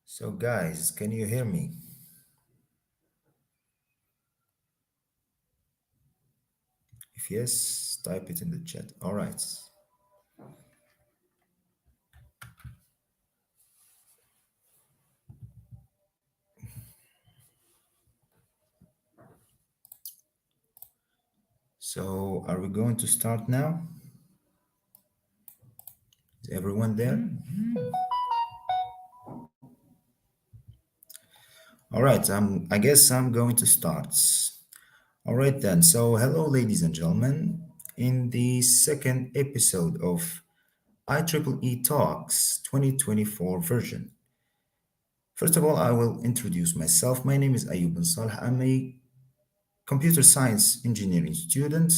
So, guys, can you hear me? If yes, type it in the chat. All right. So, are we going to start now? Is everyone there? All right. I guess I'm going to start. All right then. So, hello, ladies and gentlemen. In the second episode of IEEE Talks 2024 version. First of all, I will introduce myself. My name is Ayub bin Saleh. I'm a computer science engineering student,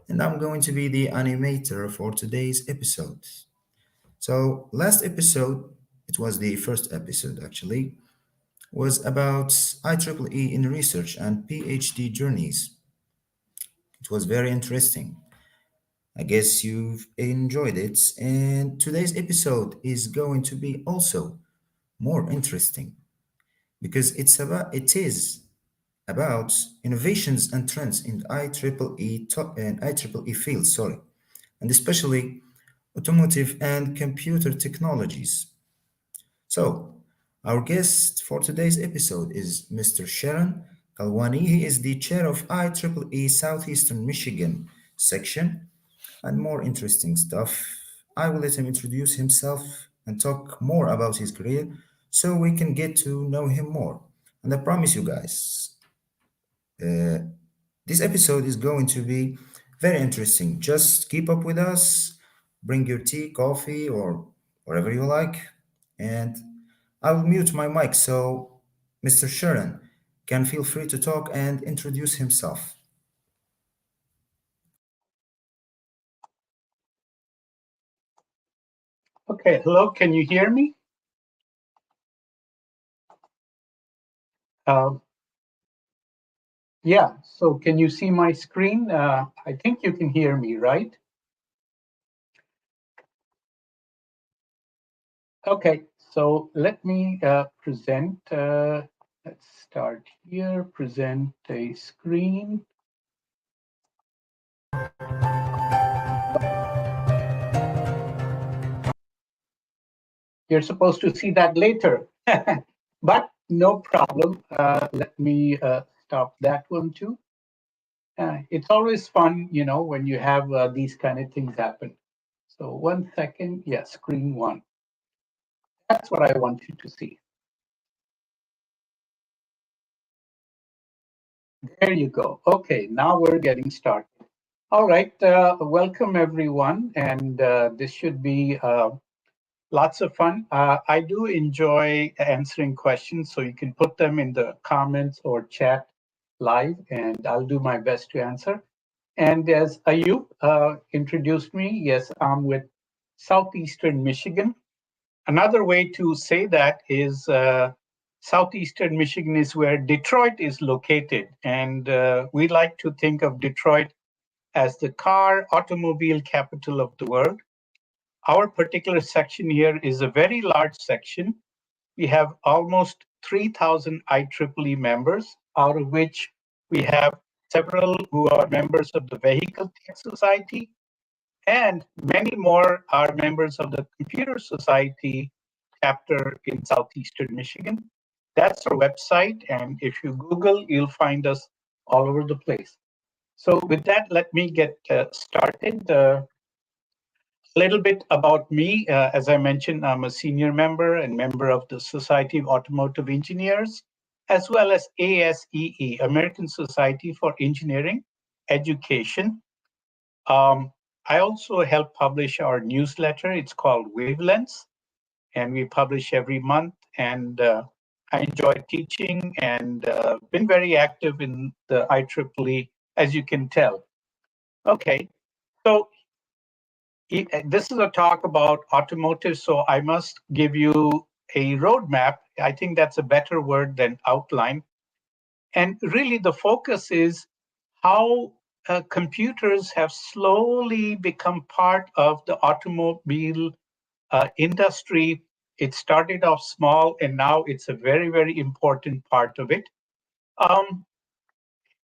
and I'm going to be the animator for today's episode. So, last episode, it was the first episode actually, was about IEEE in research and PhD journeys. It was very interesting. I guess you've enjoyed it, and today's episode is going to be also more interesting because it is about innovations and trends in the IEEE field, sorry, and especially automotive and computer technologies. So, our guest for today's episode is Mr. SHARAN Kalwani. He is the chair of IEEE Southeastern Michigan Section, and more interesting stuff. I will let him introduce himself and talk more about his career so we can get to know him more. And I promise you guys, uh, this episode is going to be very interesting. Just keep up with us, bring your tea, coffee, or whatever you like, and I'll mute my mic so Mr. Sharon can feel free to talk and introduce himself. Okay, hello, can you hear me? Yeah, so can you see my screen? I think you can hear me, right? Okay, so let me present. Let's start here, present a screen. You're supposed to see that later, but no problem. Let me stop that one too. It's always fun, you know, when you have these kind of things happen. So 1 second, yeah, screen one. That's what I want you to see. There you go. Okay, now we're getting started. All right, welcome everyone, and this should be lots of fun. I do enjoy answering questions, so you can put them in the comments or chat live, and I'll do my best to answer. And as Ayub introduced me, yes, I'm with Southeastern Michigan. Another way to say that is Southeastern Michigan is where Detroit is located. And we like to think of Detroit as the automobile capital of the world. Our particular section here is a very large section. We have almost 3,000 IEEE members, out of which we have several who are members of the Vehicle Tech Society, and many more are members of the Computer Society chapter in Southeastern Michigan. That's our website. And if you Google, you'll find us all over the place. So with that, let me get started. A little bit about me. As I mentioned, I'm a senior member and member of the Society of Automotive Engineers, as well as ASEE, American Society for Engineering Education. I also help publish our newsletter. It's called Wavelengths, and we publish every month. And I enjoy teaching and been very active in the IEEE, as you can tell. Okay, so this is a talk about automotive, so I must give you a roadmap. I think that's a better word than outline. And really, the focus is how computers have slowly become part of the automobile industry. It started off small, and now it's a very, very important part of it. Um,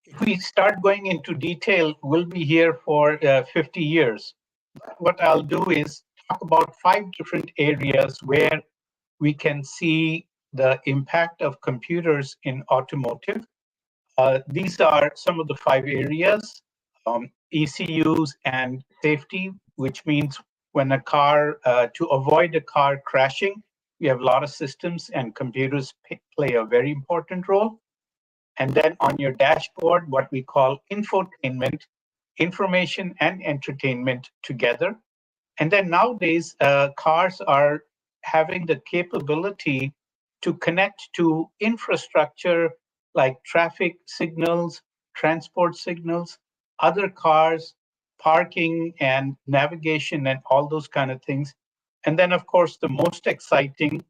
if we start going into detail, we'll be here for 50 years. What I'll do is talk about 5 different areas where we can see the impact of computers in automotive. These are some of the 5 areas: ECUs and safety, which means when a car, to avoid a car crashing, we have a lot of systems and computers play a very important role. And then on your dashboard, what we call infotainment, information and entertainment together. And then nowadays, cars are having the capability to connect to infrastructure like traffic signals, transport signals, other cars, parking and navigation and all those kind of things. And then, of course, the most exciting,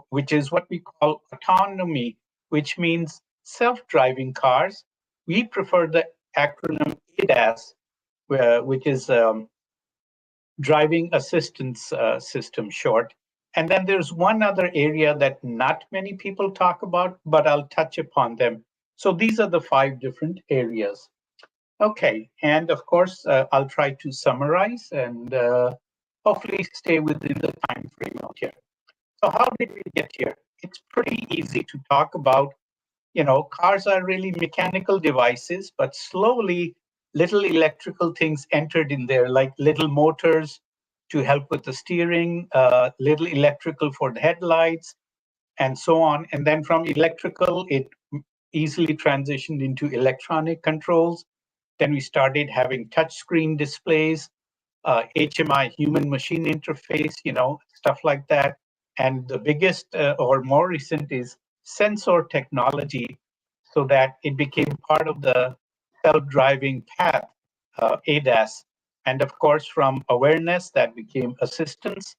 which is what we call autonomy, which means self-driving cars. We prefer the acronym ADAS, which is driving assistance system short. And then there's one other area that not many people talk about, but I'll touch upon them. So these are the 5 different areas. Okay, and of course, I'll try to summarize and hopefully stay within the time frame out here. So how did we get here? It's pretty easy to talk about. Cars are really mechanical devices, but slowly little electrical things entered in there, like little motors to help with the steering, little electrical for the headlights, and so on. And then from electrical, it easily transitioned into electronic controls. Then we started having touchscreen displays, HMI, human machine interface, stuff like that. And the biggest or more recent is sensor technology, so that it became part of the self-driving path, ADAS. And of course, from awareness, that became assistance.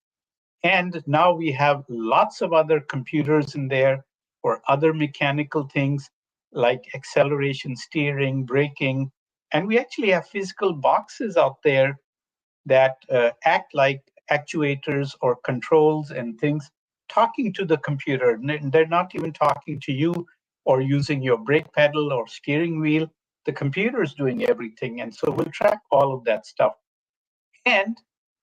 And now we have lots of other computers in there for other mechanical things like acceleration, steering, braking. And we actually have physical boxes out there that act like actuators or controls and things, talking to the computer. They're not even talking to you or using your brake pedal or steering wheel. The computer is doing everything. And so we'll track all of that stuff. And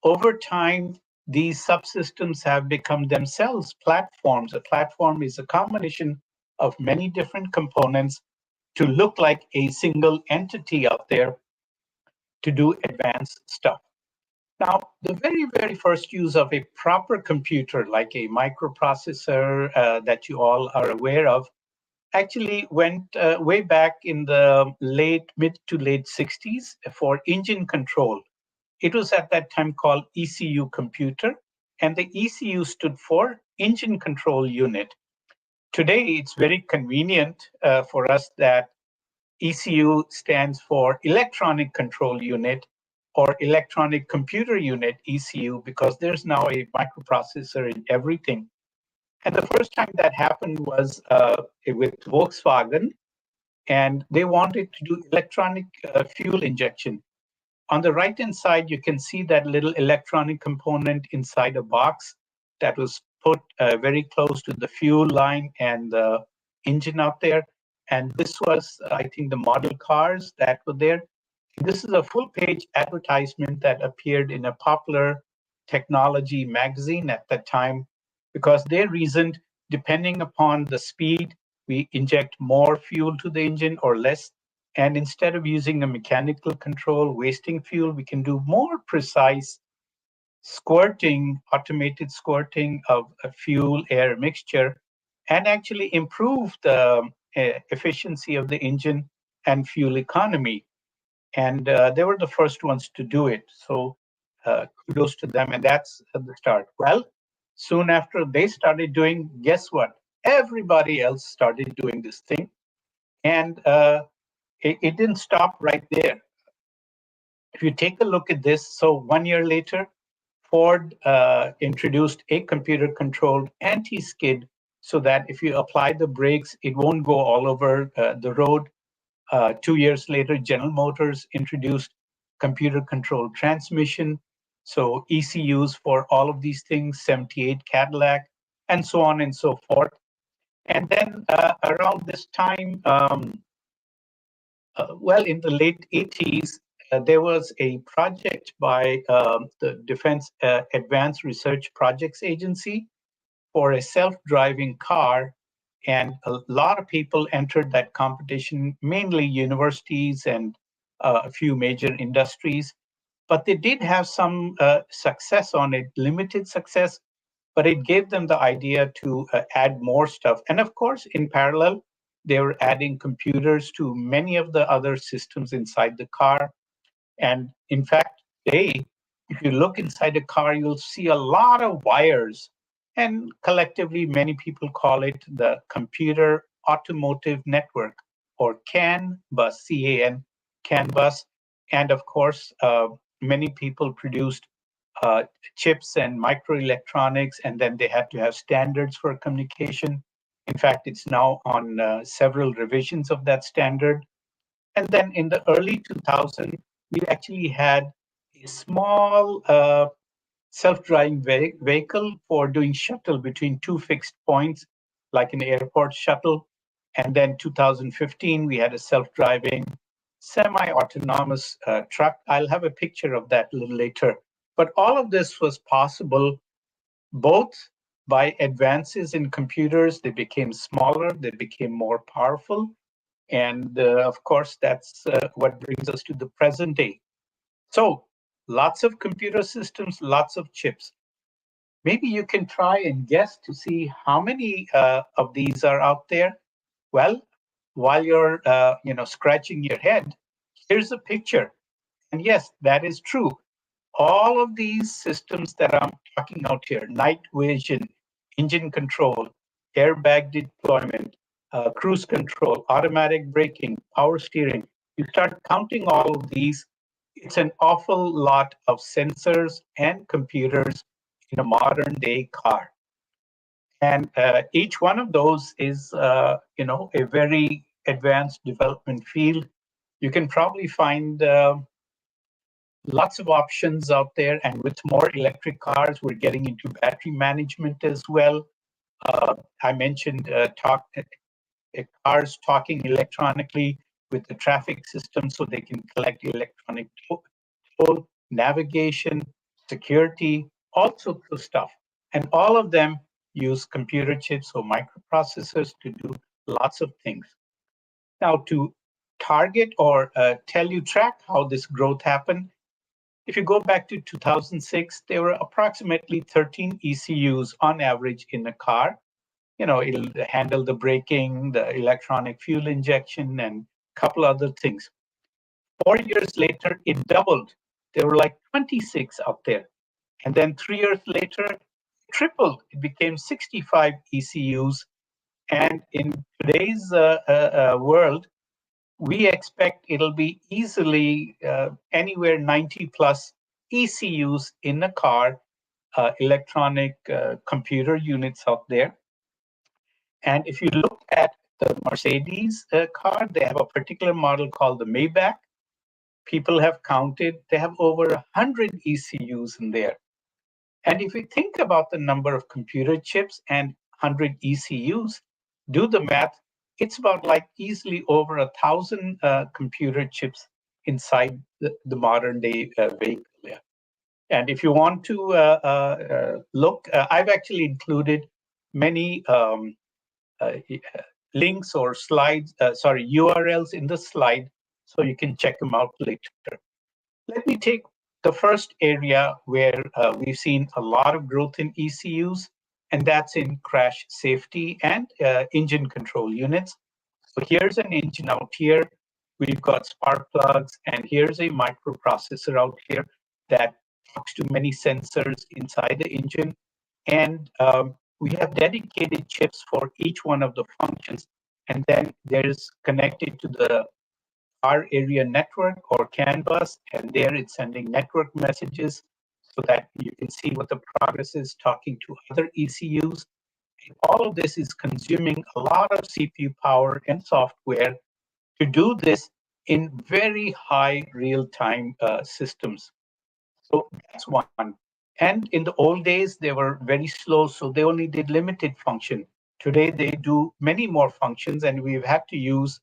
over time, these subsystems have become themselves platforms. A platform is a combination of many different components to look like a single entity out there to do advanced stuff. Now, the very, very first use of a proper computer, like a microprocessor that you all are aware of, actually went way back in the mid to late 60s for engine control. It was at that time called ECU computer, and the ECU stood for Engine Control Unit. Today, it's very convenient for us that ECU stands for Electronic Control Unit or Electronic Computer Unit, ECU, because there's now a microprocessor in everything. And the first time that happened was with Volkswagen, and they wanted to do electronic fuel injection. On the right-hand side, you can see that little electronic component inside a box that was put very close to the fuel line and the engine out there. And this was, I think, the model cars that were there. This is a full-page advertisement that appeared in a popular technology magazine at that time, because they reasoned depending upon the speed, we inject more fuel to the engine or less. And instead of using a mechanical control, wasting fuel, we can do more precise squirting, automated squirting of a fuel air mixture, and actually improve the efficiency of the engine and fuel economy. And they were the first ones to do it. So kudos to them. And that's at the start. Well, soon after they started doing, guess what? Everybody else started doing this thing. And it didn't stop right there. If you take a look at this, so 1 year later, Ford introduced a computer controlled anti skid so that if you apply the brakes, it won't go all over the road. 2 years later, General Motors introduced computer controlled transmission. So ECUs for all of these things, 78 Cadillac, and so on and so forth. And then around this time, well, in the late 80s, there was a project by the Defense Advanced Research Projects Agency for a self-driving car. And a lot of people entered that competition, mainly universities and a few major industries. But they did have some success on it, limited success, but it gave them the idea to add more stuff. And of course, in parallel, they were adding computers to many of the other systems inside the car. And in fact, today, if you look inside a car, you'll see a lot of wires. And collectively, many people call it the Computer Automotive Network, or CAN bus, CAN, CAN bus. And of course, many people produced uh, chips and microelectronics, and then they had to have standards for communication. In fact, it's now on several revisions of that standard. And then in the early 2000s, we actually had a small self-driving vehicle for doing shuttle between two fixed points, like an airport shuttle. And then 2015, we had a self-driving semi-autonomous truck. I'll have a picture of that a little later. But all of this was possible both by advances in computers. They became smaller, they became more powerful. And of course, that's what brings us to the present day. So lots of computer systems, lots of chips. Maybe you can try and guess to see how many of these are out there. Well, while you're scratching your head, here's a picture. And yes, that is true. All of these systems that I'm talking out here, night vision, engine control, airbag deployment, cruise control, automatic braking, power steering, you start counting all of these, it's an awful lot of sensors and computers in a modern day car. And each one of those is, a very advanced development field. You can probably find lots of options out there, and with more electric cars, we're getting into battery management as well. I mentioned cars talking electronically with the traffic system so they can collect electronic toll, navigation, security, all sorts of stuff. And all of them use computer chips or microprocessors to do lots of things. Now, to target or track how this growth happened, if you go back to 2006, there were approximately 13 ECUs on average in a car. It'll handle the braking, the electronic fuel injection, and a couple other things. 4 years later, it doubled. There were like 26 out there. And then 3 years later, it tripled. It became 65 ECUs. And in today's world, we expect it'll be easily anywhere 90 plus ECUs in a car, electronic computer units out there. And if you look at the Mercedes car, they have a particular model called the Maybach. People have counted, they have over 100 ECUs in there. And if you think about the number of computer chips and 100 ECUs, do the math, it's about like easily over 1,000 computer chips inside the modern day vehicle. Yeah. And if you want to look, I've actually included many uh, links or slides, URLs in the slide, so you can check them out later. Let me take the first area where we've seen a lot of growth in ECUs, and that's in crash safety and engine control units. So here's an engine out here. We've got spark plugs, and here's a microprocessor out here that talks to many sensors inside the engine. And we have dedicated chips for each one of the functions. And then there's connected to the our area network or CAN bus, and there it's sending network messages so that you can see what the progress is, talking to other ECUs. And all of this is consuming a lot of CPU power and software to do this in very high real-time systems. So that's one. And in the old days, they were very slow, so they only did limited function. Today, they do many more functions, and we've had to use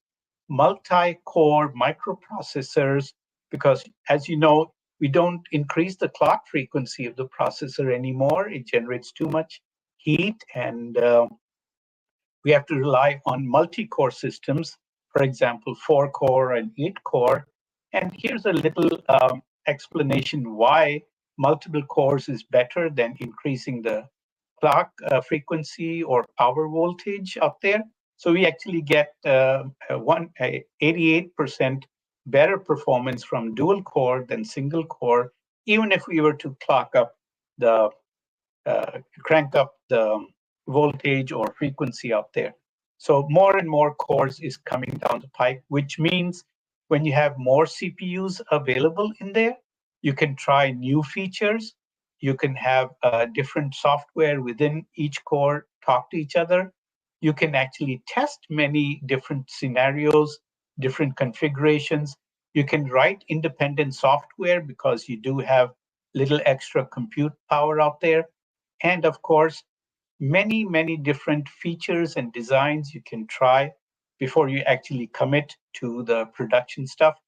multi-core microprocessors because, as you know, we don't increase the clock frequency of the processor anymore. It generates too much heat, and we have to rely on multi-core systems, for example, 4-core and 8-core. And here's a little explanation why multiple cores is better than increasing the clock frequency or power voltage up there. So we actually get 88% better performance from dual core than single core, even if we were to the crank up the voltage or frequency out there. So more and more cores is coming down the pipe, which means when you have more CPUs available in there, you can try new features. You can have different software within each core talk to each other. You can actually test many different scenarios, different configurations. You can write independent software because you do have little extra compute power out there. And of course, many different features and designs you can try before you actually commit to the production stuff.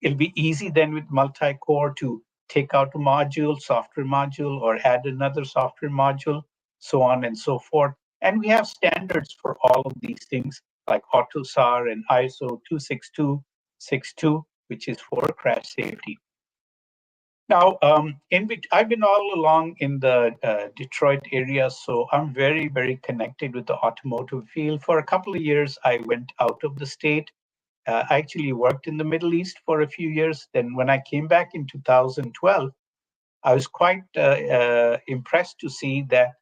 It'll be easy then with multi-core to take out a module, software module, or add another software module, so on and so forth. And we have standards for all of these things like AUTOSAR and ISO 26262, which is for crash safety. Now, I've been all along in the Detroit area, so I'm very connected with the automotive field. For a couple of years, I went out of the state. I actually worked in the Middle East for a few years. Then when I came back in 2012, I was quite impressed to see that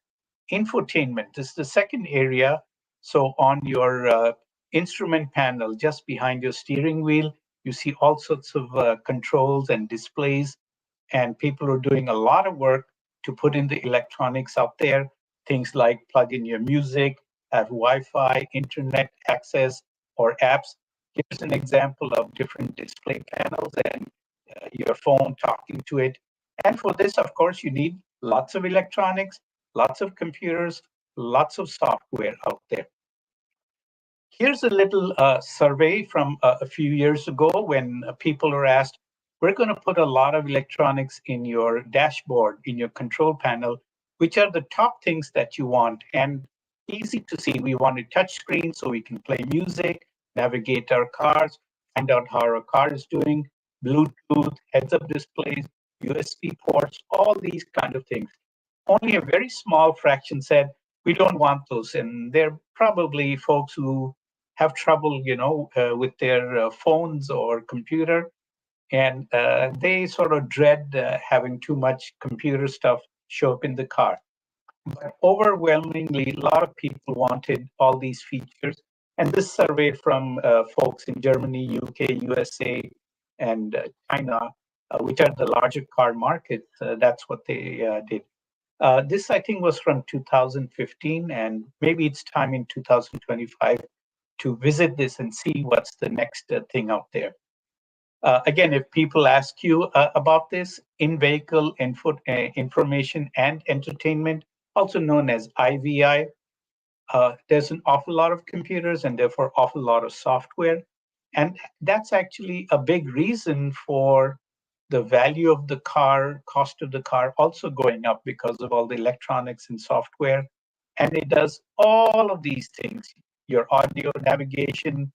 infotainment, this is the second area. So on your instrument panel, just behind your steering wheel, you see all sorts of controls and displays, and people are doing a lot of work to put in the electronics out there. Things like plug in your music, have Wi-Fi, internet access, or apps. Here's an example of different display panels and your phone talking to it. And for this, of course, you need lots of electronics, lots of computers, lots of software out there. Here's a little survey from a few years ago when people are asked, we're going to put a lot of electronics in your dashboard, in your control panel. Which are the top things that you want? And easy to see, we want a touch screen so we can play music, navigate our cars, find out how our car is doing, Bluetooth, heads-up displays, USB ports, all these kind of things. Only a very small fraction said, we don't want those. And they're probably folks who have trouble, with their phones or computer, and they sort of dread having too much computer stuff show up in the car. But overwhelmingly, a lot of people wanted all these features. And this survey from folks in Germany, UK, USA, and China, which are the larger car markets, that's what they did. This, I think, was from 2015, and maybe it's time in 2025 to visit this and see what's the next thing out there. Again, if people ask you about this, in-vehicle information and entertainment, also known as IVI, there's an awful lot of computers and therefore awful lot of software. And that's actually a big reason for the value of the car, cost of the car also going up because of all the electronics and software. and it does all of these things: your audio, navigation,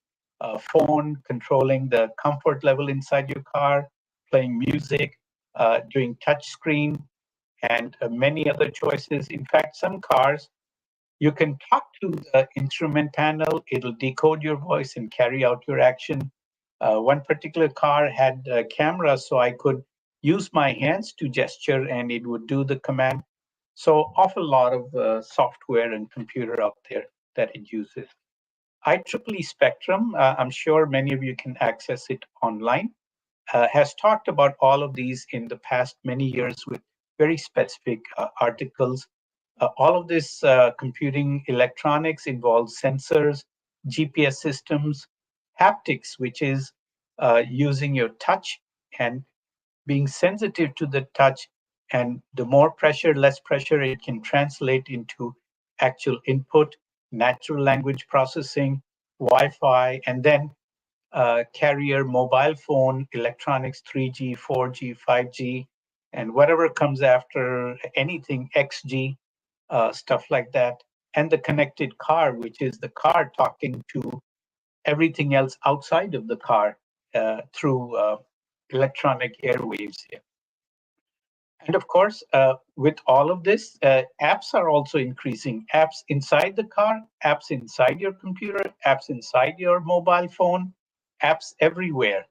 phone, controlling the comfort level inside your car, playing music, doing touch screen, and many other choices. In fact, some cars, you can talk to the instrument panel, it'll decode your voice and carry out your action. One particular car had a camera, so I could use my hands to gesture and it would do the command. So, awful lot of software and computer out there that it uses. IEEE Spectrum, I'm sure many of you can access it online, has talked about all of these in the past many years with very specific articles. All of this computing electronics involves sensors, GPS systems, haptics, which is using your touch and being sensitive to the touch. And the more pressure, less pressure, it can translate into actual input, natural language processing, Wi Fi, and then carrier, mobile phone, electronics, 3G, 4G, 5G, and whatever comes after anything, XG, stuff like that. And the connected car, which is the car talking to everything else outside of the car through electronic airwaves. And of course, with all of this, apps are also increasing. Apps inside the car, apps inside your computer, apps inside your mobile phone, apps everywhere.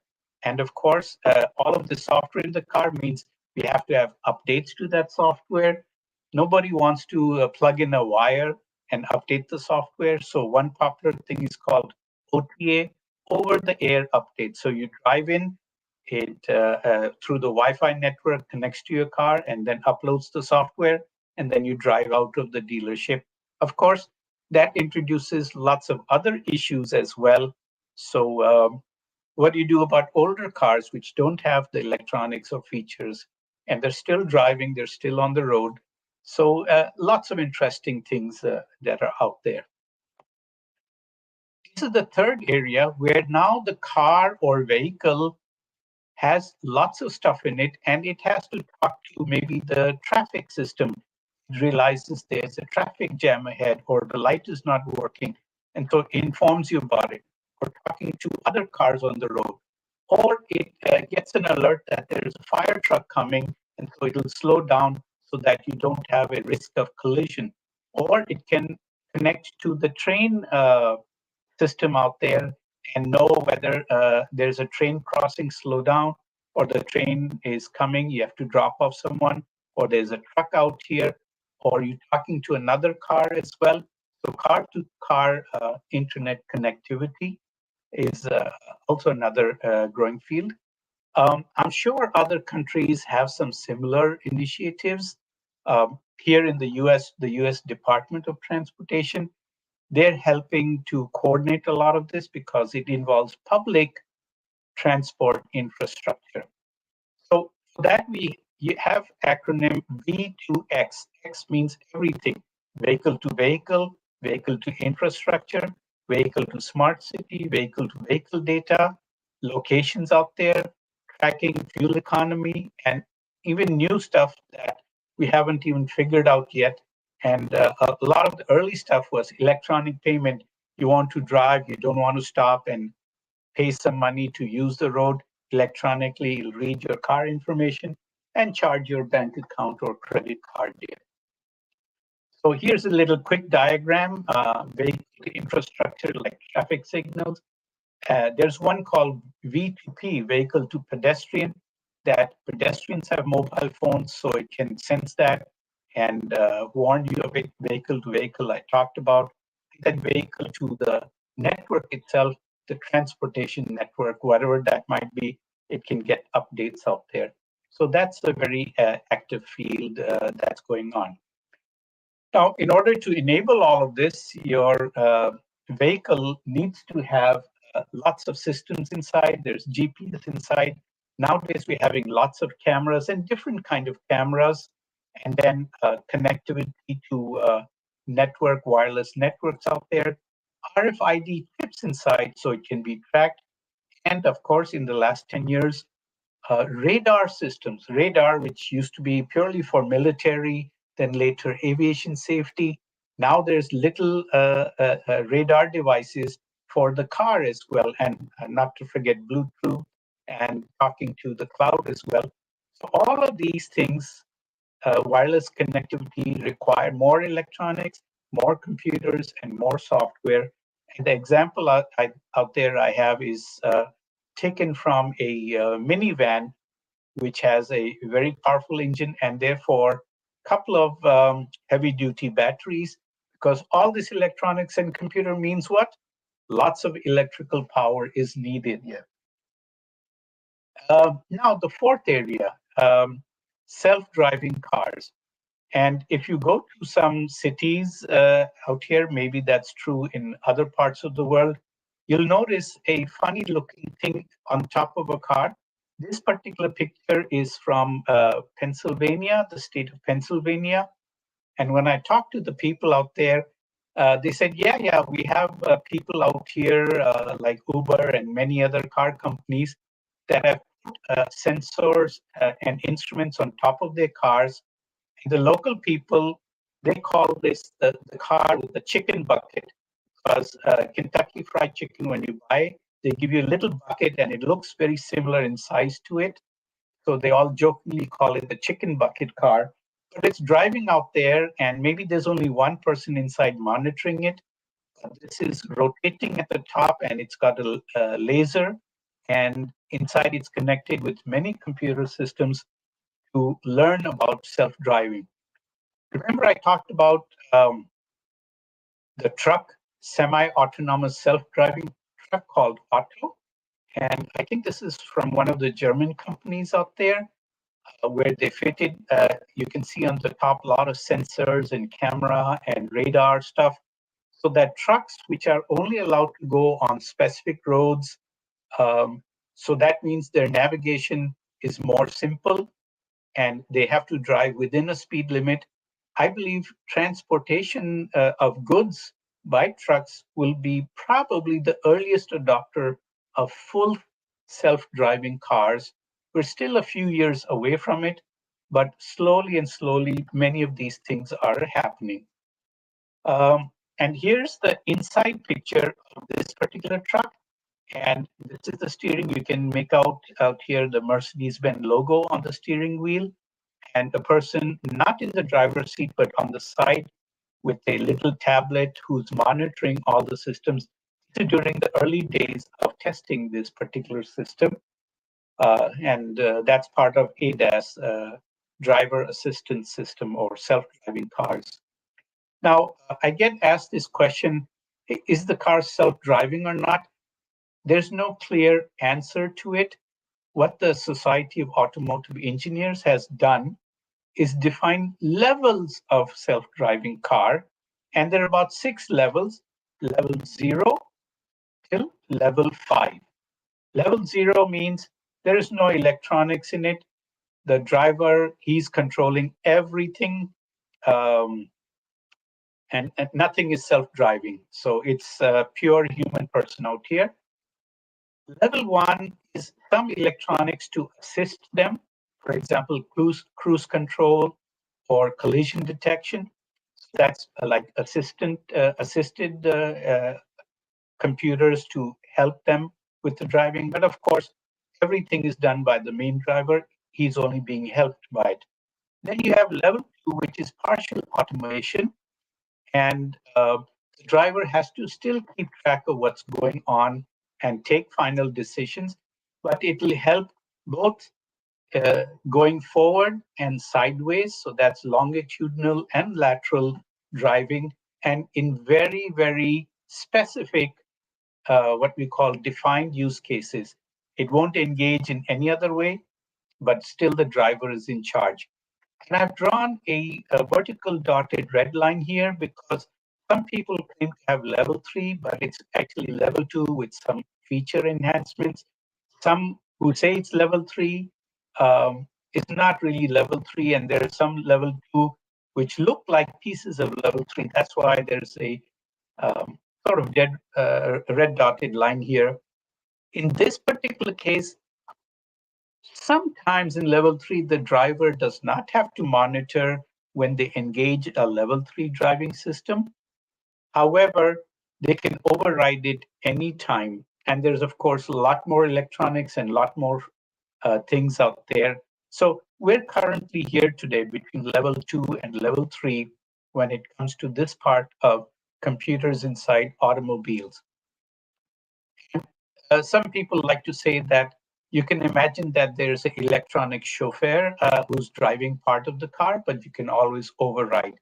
And of course, all of the software in the car means we have to have updates to that software. Nobody wants to plug in a wire and update the software. So one popular thing is called OTA, over the air update. So you drive in, it through the Wi-Fi network connects to your car and then uploads the software, and then you drive out of the dealership. Of course, that introduces lots of other issues as well. So, what do you do about older cars which don't have the electronics or features, and they're still driving, they're still on the road? So, lots of interesting things that are out there. This is the third area where now the car or vehicle has lots of stuff in it, and it has to talk to maybe the traffic system. It realizes there's a traffic jam ahead, or the light is not working, and so it informs you about it, or talking to other cars on the road. Or it gets an alert that there's a fire truck coming, and so it'll slow down so that you don't have a risk of collision. Or it can connect to the train system out there and know whether there's a train crossing, slow down, or the train is coming, you have to drop off someone, or there's a truck out here, or you're talking to another car as well. So car to car internet connectivity is also another growing field. I'm sure other countries have some similar initiatives. Here in the US Department of Transportation, they're helping to coordinate a lot of this because it involves public transport infrastructure. So for that, you have acronym V2X. X means everything: vehicle to vehicle to infrastructure, vehicle to smart city, vehicle to vehicle data, locations out there, tracking fuel economy, and even new stuff that we haven't even figured out yet. And a lot of the early stuff was electronic payment. You want to drive, you don't want to stop and pay some money to use the road electronically. It'll read your car information and charge your bank account or credit card data. So here's a little quick diagram, vehicle infrastructure like traffic signals. There's one called V2P, vehicle to pedestrian, that pedestrians have mobile phones, so it can sense that and warn you of it. Vehicle to vehicle, I talked about. Then vehicle to the network itself, the transportation network, whatever that might be, it can get updates out there. So that's a very active field that's going on. Now, in order to enable all of this, your vehicle needs to have lots of systems inside. There's GPS inside. Nowadays, we're having lots of cameras and different kind of cameras, and then connectivity to network, wireless networks out there. RFID chips inside, so it can be tracked. And of course, in the last 10 years, radar systems, radar, which used to be purely for military, then later aviation safety. Now there's little radar devices for the car as well, and not to forget Bluetooth and talking to the cloud as well. So all of these things, wireless connectivity require more electronics, more computers, and more software. And the example out there I have is taken from a minivan, which has a very powerful engine and therefore a couple of heavy duty batteries, because all this electronics and computer means what? Lots of electrical power is needed. Yeah. Now, the fourth area, self-driving cars. And if you go to some cities out here, maybe that's true in other parts of the world, you'll notice a funny looking thing on top of a car. This particular picture is from Pennsylvania, the state of Pennsylvania. And when I talked to the people out there, they said, yeah, we have people out here like Uber and many other car companies that have put sensors and instruments on top of their cars. And the local people, they call this the car with the chicken bucket, because Kentucky Fried Chicken, when you buy, they give you a little bucket and it looks very similar in size to it. So they all jokingly call it the chicken bucket car. But it's driving out there, and maybe there's only one person inside monitoring it. This is rotating at the top, and it's got a laser, and inside it's connected with many computer systems to learn about self-driving. Remember, I talked about the truck, semi-autonomous self-driving truck called Otto, and I think this is from one of the German companies out there, where they fitted. You can see on the top a lot of sensors and camera and radar stuff, so that trucks which are only allowed to go on specific roads, so that means their navigation is more simple and they have to drive within a speed limit. I believe transportation of goods by trucks will be probably the earliest adopter of full self-driving cars. We're still a few years away from it, but slowly and slowly, many of these things are happening. And here's the inside picture of this particular truck. And this is the steering. You can make out here the Mercedes-Benz logo on the steering wheel, and a person not in the driver's seat, but on the side with a little tablet who's monitoring all the systems. This is during the early days of testing this particular system. And that's part of ADAS, driver assistance system, or self-driving cars. Now, I get asked this question, is the car self-driving or not? There's no clear answer to it. What the Society of Automotive Engineers has done is define levels of self-driving car, and there are about 6 levels: level 0 till level 5. Level 0 means there is no electronics in it. The driver, he's controlling everything, um, and nothing is self-driving. So it's a pure human person out here. Level 1 is some electronics to assist them, for example, cruise control or collision detection. That's like assisted computers to help them with the driving. But of course, everything is done by the main driver. He's only being helped by it. Then you have level 2, which is partial automation. And the driver has to still keep track of what's going on and take final decisions, but it will help both going forward and sideways. So that's longitudinal and lateral driving, and in very, very specific, what we call defined use cases. It won't engage in any other way, but still the driver is in charge. And I've drawn a vertical dotted red line here because some people claim to have level 3, but it's actually level 2 with some feature enhancements. Some who say it's level 3, it's not really level 3, and there are some level 2 which look like pieces of level 3. That's why there's a sort of dead red dotted line here. In this particular case, sometimes in level 3, the driver does not have to monitor when they engage a level 3 driving system. However, they can override it anytime. And there's, of course, a lot more electronics and a lot more things out there. So we're currently here today between level 2 and level 3 when it comes to this part of computers inside automobiles. Some people like to say that you can imagine that there's an electronic chauffeur who's driving part of the car, but you can always override.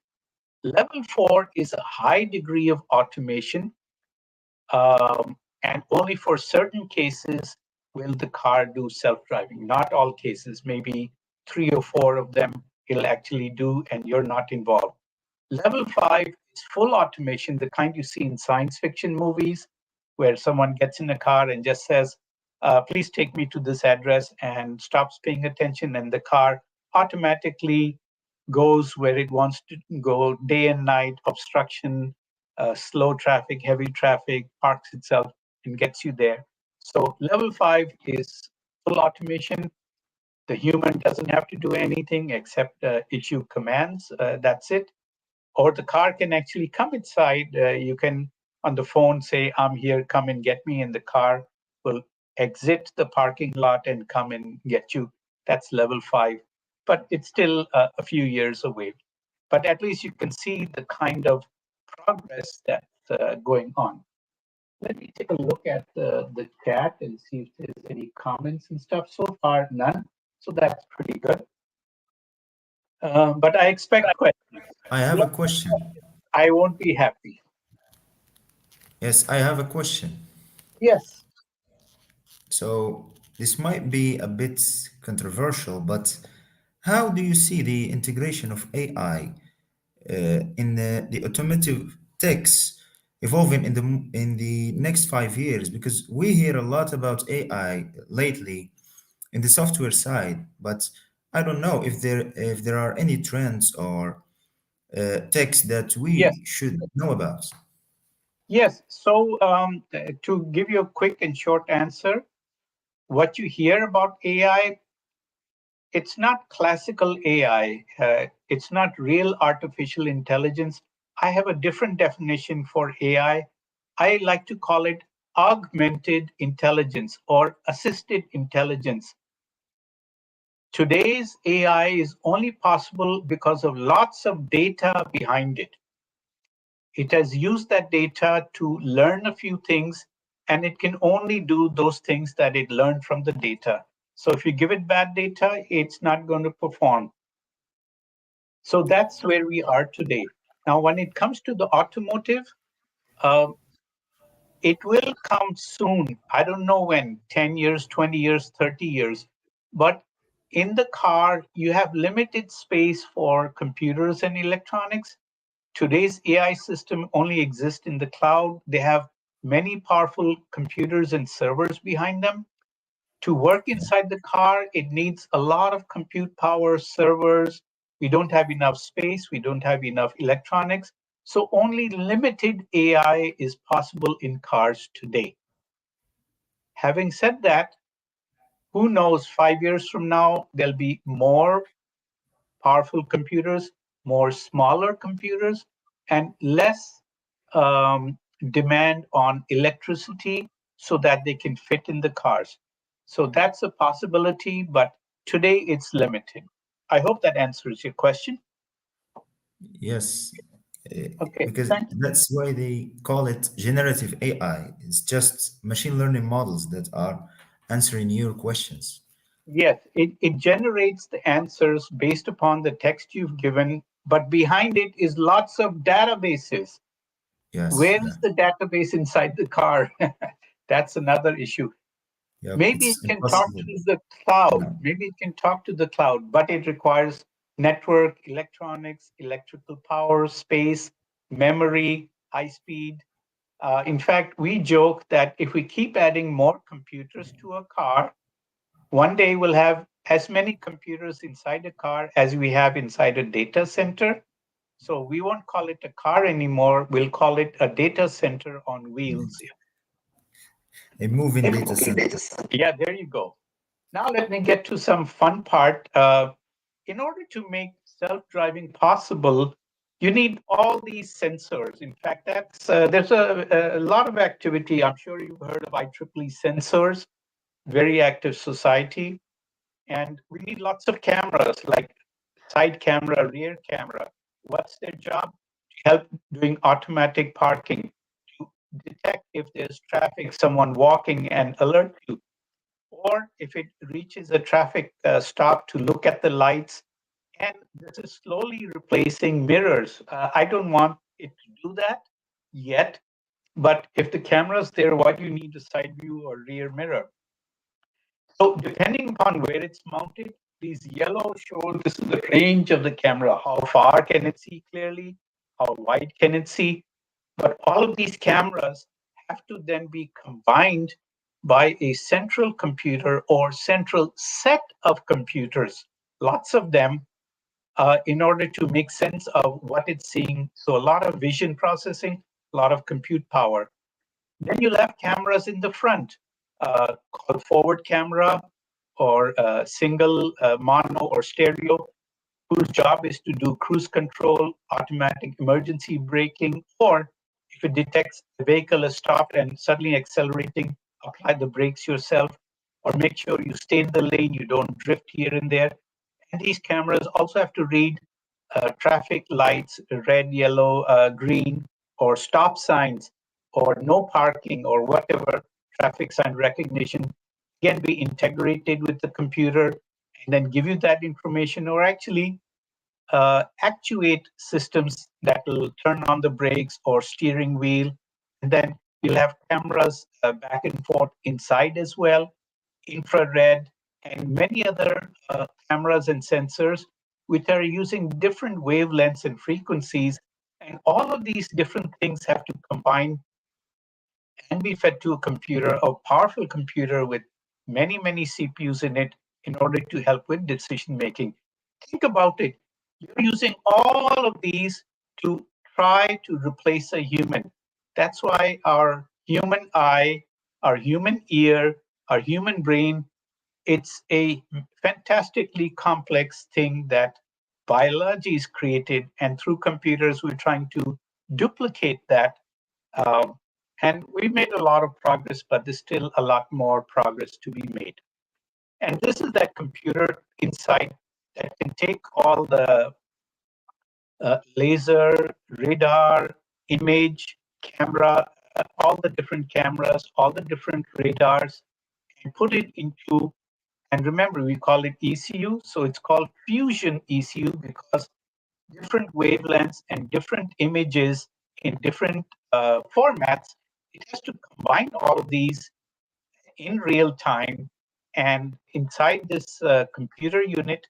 Level 4 is a high degree of automation, and only for certain cases will the car do self-driving. Not all cases, maybe 3 or 4 of them it'll actually do, and you're not involved. Level 5 is full automation, the kind you see in science fiction movies, where someone gets in a car and just says, please take me to this address, and stops paying attention, and the car automatically goes where it wants to go day and night, obstruction, slow traffic, heavy traffic, parks itself and gets you there. So level 5 is full automation. The human doesn't have to do anything except issue commands. That's it. Or the car can actually come inside. You can, on the phone, say, I'm here, come and get me. And the car will exit the parking lot and come and get you. That's level 5. But it's still a few years away. But at least you can see the kind of progress that's going on. Let me take a look at the chat and see if there's any comments and stuff. So far, none. So that's pretty good. But I expect questions. I have a question. I won't be happy. Yes, I have a question. Yes. So this might be a bit controversial, but how do you see the integration of AI in the automotive techs evolving in the next 5 years? Because we hear a lot about AI lately in the software side, but I don't know if there are any trends or techs that Yes. we should know about. Yes. So to give you a quick and short answer, what you hear about AI, it's not classical AI. It's not real artificial intelligence. I have a different definition for AI. I like to call it augmented intelligence or assisted intelligence. Today's AI is only possible because of lots of data behind it. It has used that data to learn a few things, and it can only do those things that it learned from the data. So if you give it bad data, it's not going to perform. So that's where we are today. Now, when it comes to the automotive, uh, it will come soon. I don't know when, 10 years, 20 years, 30 years. But in the car, you have limited space for computers and electronics. Today's AI system only exists in the cloud. They have many powerful computers and servers behind them. To work inside the car, it needs a lot of compute power, servers. We don't have enough space. We don't have enough electronics. So only limited AI is possible in cars today. Having said that, who knows, 5 years from now, there'll be more powerful computers, more smaller computers, and less demand on electricity so that they can fit in the cars. So that's a possibility, but today it's limited. I hope that answers your question. Yes, Okay, because thanks. that's why they call it generative AI. It's just machine learning models that are answering your questions. Yes, it generates the answers based upon the text you've given, but behind it is lots of databases. Yes, Where yeah, is the database inside the car? That's another issue. yep. Maybe it It's can talk impossible. to the cloud. No. Maybe it can talk to the cloud, but it requires network, electronics, electrical power, space, memory, high speed. In fact, we joke that if we keep adding more computers to a car, one day we'll have as many computers inside a car as we have inside a data center. So we won't call it a car anymore. We'll call it a data center on wheels. A moving data center. Yeah, there you go. Now let me get to some fun part. In order to make self-driving possible, you need all these sensors. In fact, there's a lot of activity. I'm sure you've heard of IEEE sensors, very active society. And we need lots of cameras like side camera, rear camera. What's their job? To help doing automatic parking, to detect if there's traffic, someone walking, and alert you. Or if it reaches a traffic stop, to look at the lights. And this is slowly replacing mirrors. I don't want it to do that yet, but if the camera's there, why do you need a side view or rear mirror? So depending upon where it's mounted, these yellow show this is the range of the camera. How far can it see clearly? How wide can it see? But all of these cameras have to then be combined by a central computer or central set of computers, lots of them, in order to make sense of what it's seeing. So a lot of vision processing, a lot of compute power. Then you'll have cameras in the front, called forward camera or single mono or stereo, whose job is to do cruise control, automatic emergency braking, or if it detects the vehicle is stopped and suddenly accelerating, apply the brakes yourself, or make sure you stay in the lane, you don't drift here and there. And these cameras also have to read traffic lights, red, yellow, green, or stop signs, or no parking, or whatever traffic sign recognition can be integrated with the computer and then give you that information, or actually actuate systems that will turn on the brakes or steering wheel. And then you'll have cameras back and forth inside as well, infrared, and many other cameras and sensors, which are using different wavelengths and frequencies. And all of these different things have to combine and be fed to a computer, a powerful computer with many, many CPUs in it in order to help with decision making. Think about it. You're using all of these to try to replace a human. That's why our human eye, our human ear, our human brain, it's a fantastically complex thing that biology is created, and through computers, we're trying to duplicate that. Um, and we've made a lot of progress, but there's still a lot more progress to be made. And this is that computer inside that can take all the laser, radar, image, camera, all the different cameras, all the different radars, and put it into, and remember, we call it ECU. So it's called fusion ECU because different wavelengths and different images in different formats, it has to combine all of these in real time. And inside this computer unit,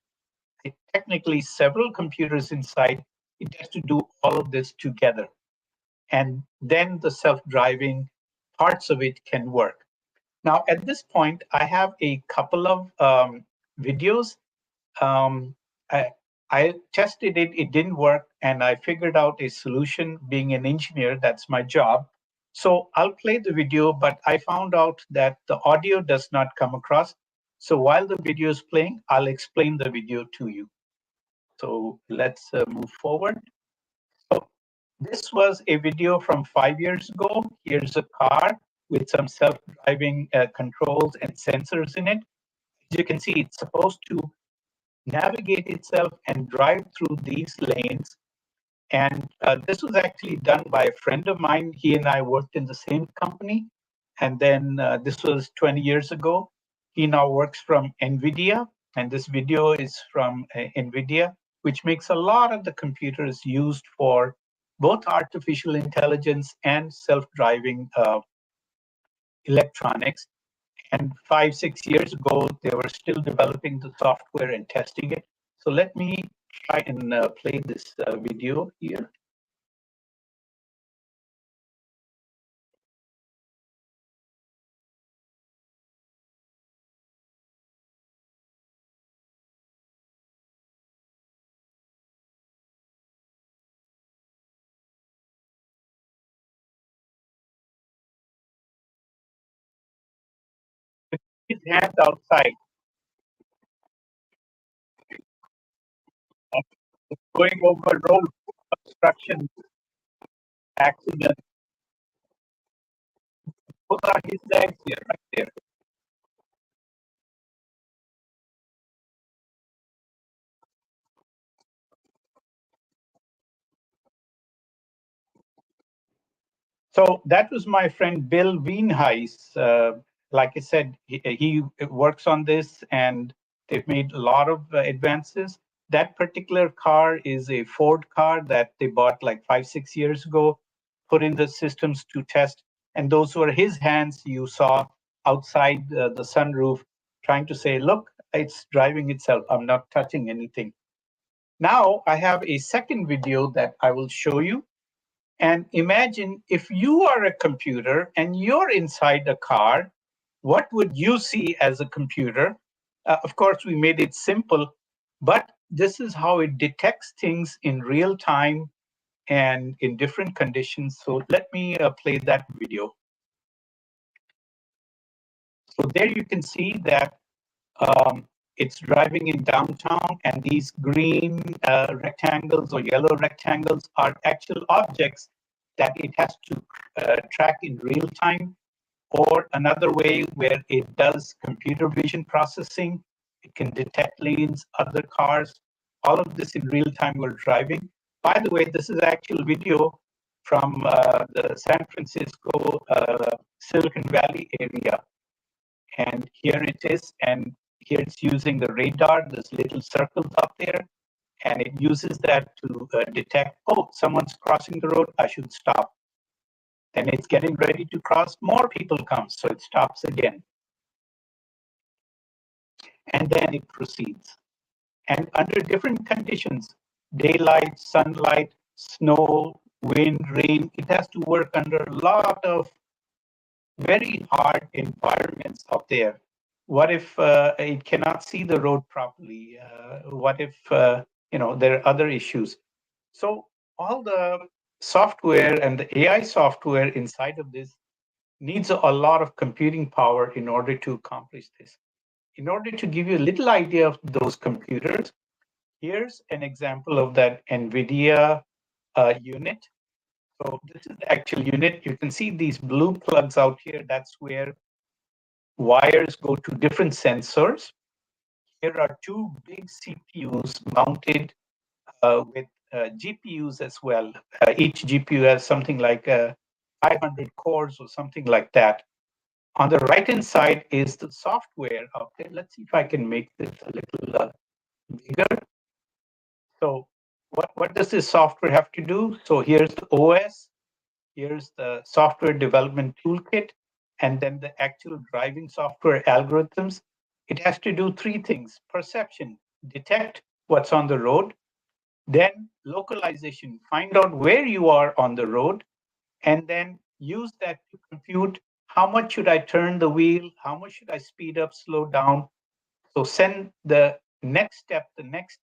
technically several computers inside, it has to do all of this together. And then the self-driving parts of it can work. Now, at this point, I have a couple of videos. um, I, I tested it, it didn't work, and I figured out a solution. Being an engineer, that's my job. So I'll play the video, but I found out that the audio does not come across. So while the video is playing, I'll explain the video to you. So let's move forward. So this was a video from 5 years ago. Here's a car with some self-driving controls and sensors in it. As you can see, it's supposed to navigate itself and drive through these lanes. And this was actually done by a friend of mine. He and I worked in the same company. And then this was 20 years ago. He now works from NVIDIA. And this video is from NVIDIA, which makes a lot of the computers used for both artificial intelligence and self-driving electronics. And 5, 6 years ago, they were still developing the software and testing it. So let me try and play this video here. His hands outside. going over road construction accidents. Those are his legs here, right there. So that was my friend Bill Wienheis. Like I said, he works on this and they've made a lot of advances. That particular car is a Ford car that they bought like 5, 6 years ago, put in the systems to test. And those were his hands you saw outside the sunroof trying to say, look, it's driving itself. I'm not touching anything. Now I have a second video that I will show you. And imagine if you are a computer and you're inside a car, what would you see as a computer? Of course, we made it simple, but this is how it detects things in real time and in different conditions. So let me play that video. So there you can see that it's driving in downtown, and these green rectangles or yellow rectangles are actual objects that it has to track in real time. Or another way where it does computer vision processing, it can detect lanes, other cars, all of this in real time while driving. By the way, this is actual video from the San Francisco Silicon Valley area. And here it is, and here it's using the radar, there's little circles up there, and it uses that to detect, oh, someone's crossing the road, I should stop. Then it's getting ready to cross, more people come, so it stops again. And then it proceeds. And under different conditions, daylight, sunlight, snow, wind, rain, it has to work under a lot of very hard environments up there. What if it cannot see the road properly? What if there are other issues? So all the software and the AI software inside of this needs a lot of computing power in order to accomplish this. In order to give you a little idea of those computers, here's an example of that NVIDIA unit. So this is the actual unit. You can see these blue plugs out here. That's where wires go to different sensors. Here are two big CPUs mounted with GPUs as well. Each GPU has something like 500 cores or something like that. On the right-hand side is the software out there. Let's see if I can make this a little bigger. So what does this software have to do? So here's the OS, here's the software development toolkit, and then the actual driving software algorithms. It has to do three things: perception, detect what's on the road, then localization, find out where you are on the road, and then use that to compute how much should I turn the wheel, how much should I speed up, slow down. So send the next step, the next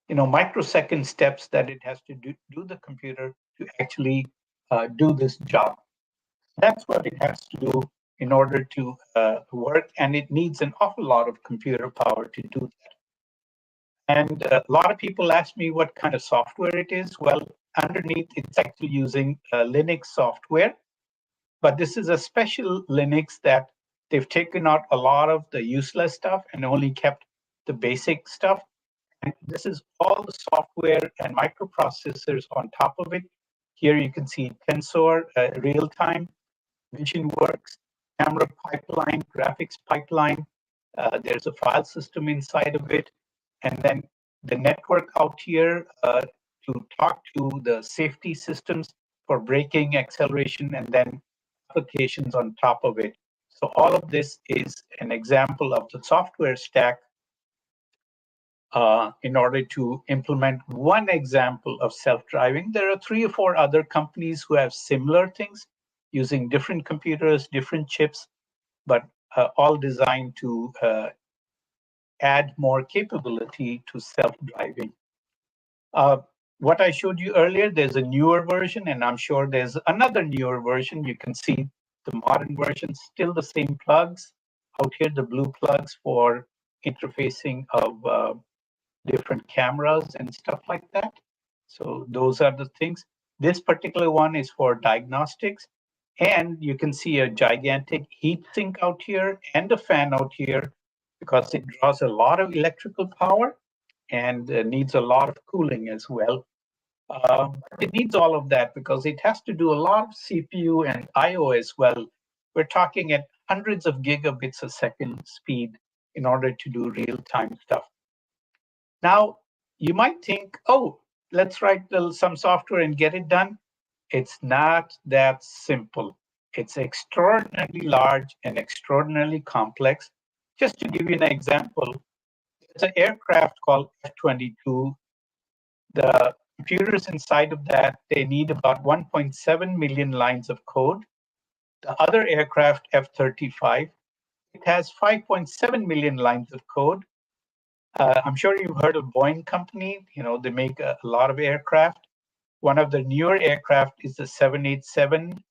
microsecond steps that it has to do the computer to actually do this job. That's what it has to do in order to work, and it needs an awful lot of computer power to do that. And a lot of people ask me what kind of software it is. Well, underneath, it's actually using Linux software, but this is a special Linux that they've taken out a lot of the useless stuff and only kept the basic stuff. And this is all the software and microprocessors on top of it. Here you can see Tensor, real-time, VisionWorks, camera pipeline, graphics pipeline. There's a file system inside of it. And then the network out here to talk to the safety systems for braking, acceleration, and then applications on top of it. So all of this is an example of the software stack in order to implement one example of self-driving. There are 3 or 4 other companies who have similar things using different computers, different chips, but all designed to add more capability to self-driving. What I showed you earlier, there's a newer version, and I'm sure there's another newer version. You can see the modern version, still the same plugs. Out here, the blue plugs for interfacing of different cameras and stuff like that. So those are the things. This particular one is for diagnostics. And you can see a gigantic heat sink out here and a fan out here because it draws a lot of electrical power and needs a lot of cooling as well. It needs all of that because it has to do a lot of CPU and IO as well. We're talking at hundreds of gigabits a second speed in order to do real-time stuff. Now, you might think, oh, let's write some software and get it done. It's not that simple. It's extraordinarily large and extraordinarily complex. Just to give you an example, there's an aircraft called F-22. The computers inside of that, they need about 1.7 million lines of code. The other aircraft, F-35, it has 5.7 million lines of code. I'm sure you've heard of Boeing Company. You know, they make a lot of aircraft. One of the newer aircraft is the 787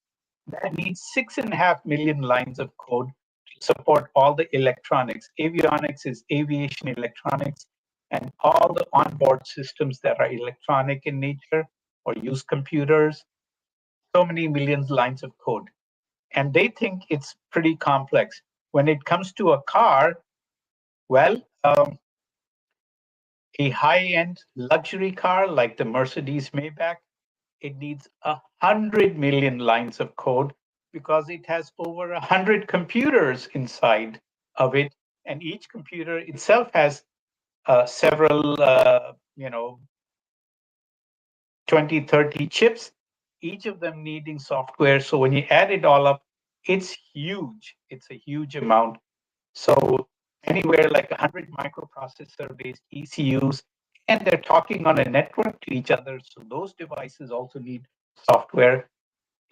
that needs 6.5 million lines of code to support all the electronics. Avionics is aviation electronics, and all the onboard systems that are electronic in nature or use computers. So many millions lines of code. And they think it's pretty complex. When it comes to a car, well, a high-end luxury car like the Mercedes Maybach, it needs 100 million lines of code because it has over 100 computers inside of it, and each computer itself has several, 20, 30 chips, each of them needing software. So when you add it all up, it's huge. It's a huge amount. So anywhere like 100 microprocessor-based ECUs, and they're talking on a network to each other. So those devices also need software.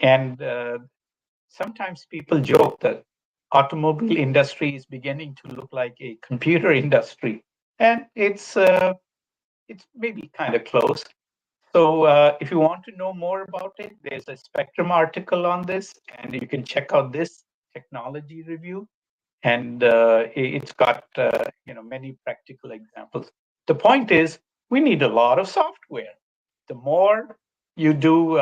And sometimes people joke that automobile industry is beginning to look like a computer industry, and it's maybe kind of close. So if you want to know more about it, there's a Spectrum article on this, and you can check out this technology review. And it's got many practical examples. The point is, we need a lot of software. The more you do,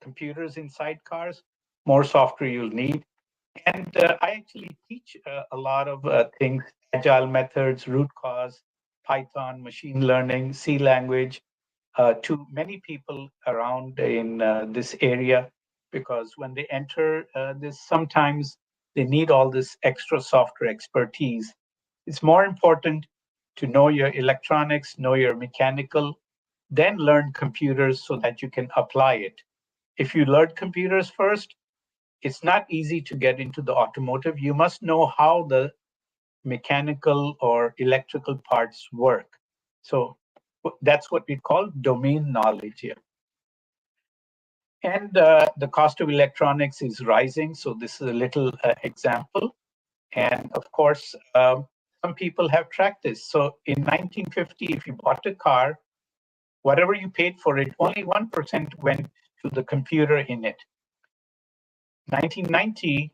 computers inside cars, more software you'll need. And I actually teach a lot of things: agile methods, root cause, Python, machine learning, C language, to many people around in this area, because when they enter this, sometimes they need all this extra software expertise. It's more important to know your electronics, know your mechanical, then learn computers so that you can apply it. If you learn computers first, it's not easy to get into the automotive. You must know how the mechanical or electrical parts work. So that's what we call domain knowledge here. And the cost of electronics is rising. So this is a little example. And of course, some people have tracked this. So in 1950, if you bought a car, whatever you paid for it, only 1% went to the computer in it. 1990,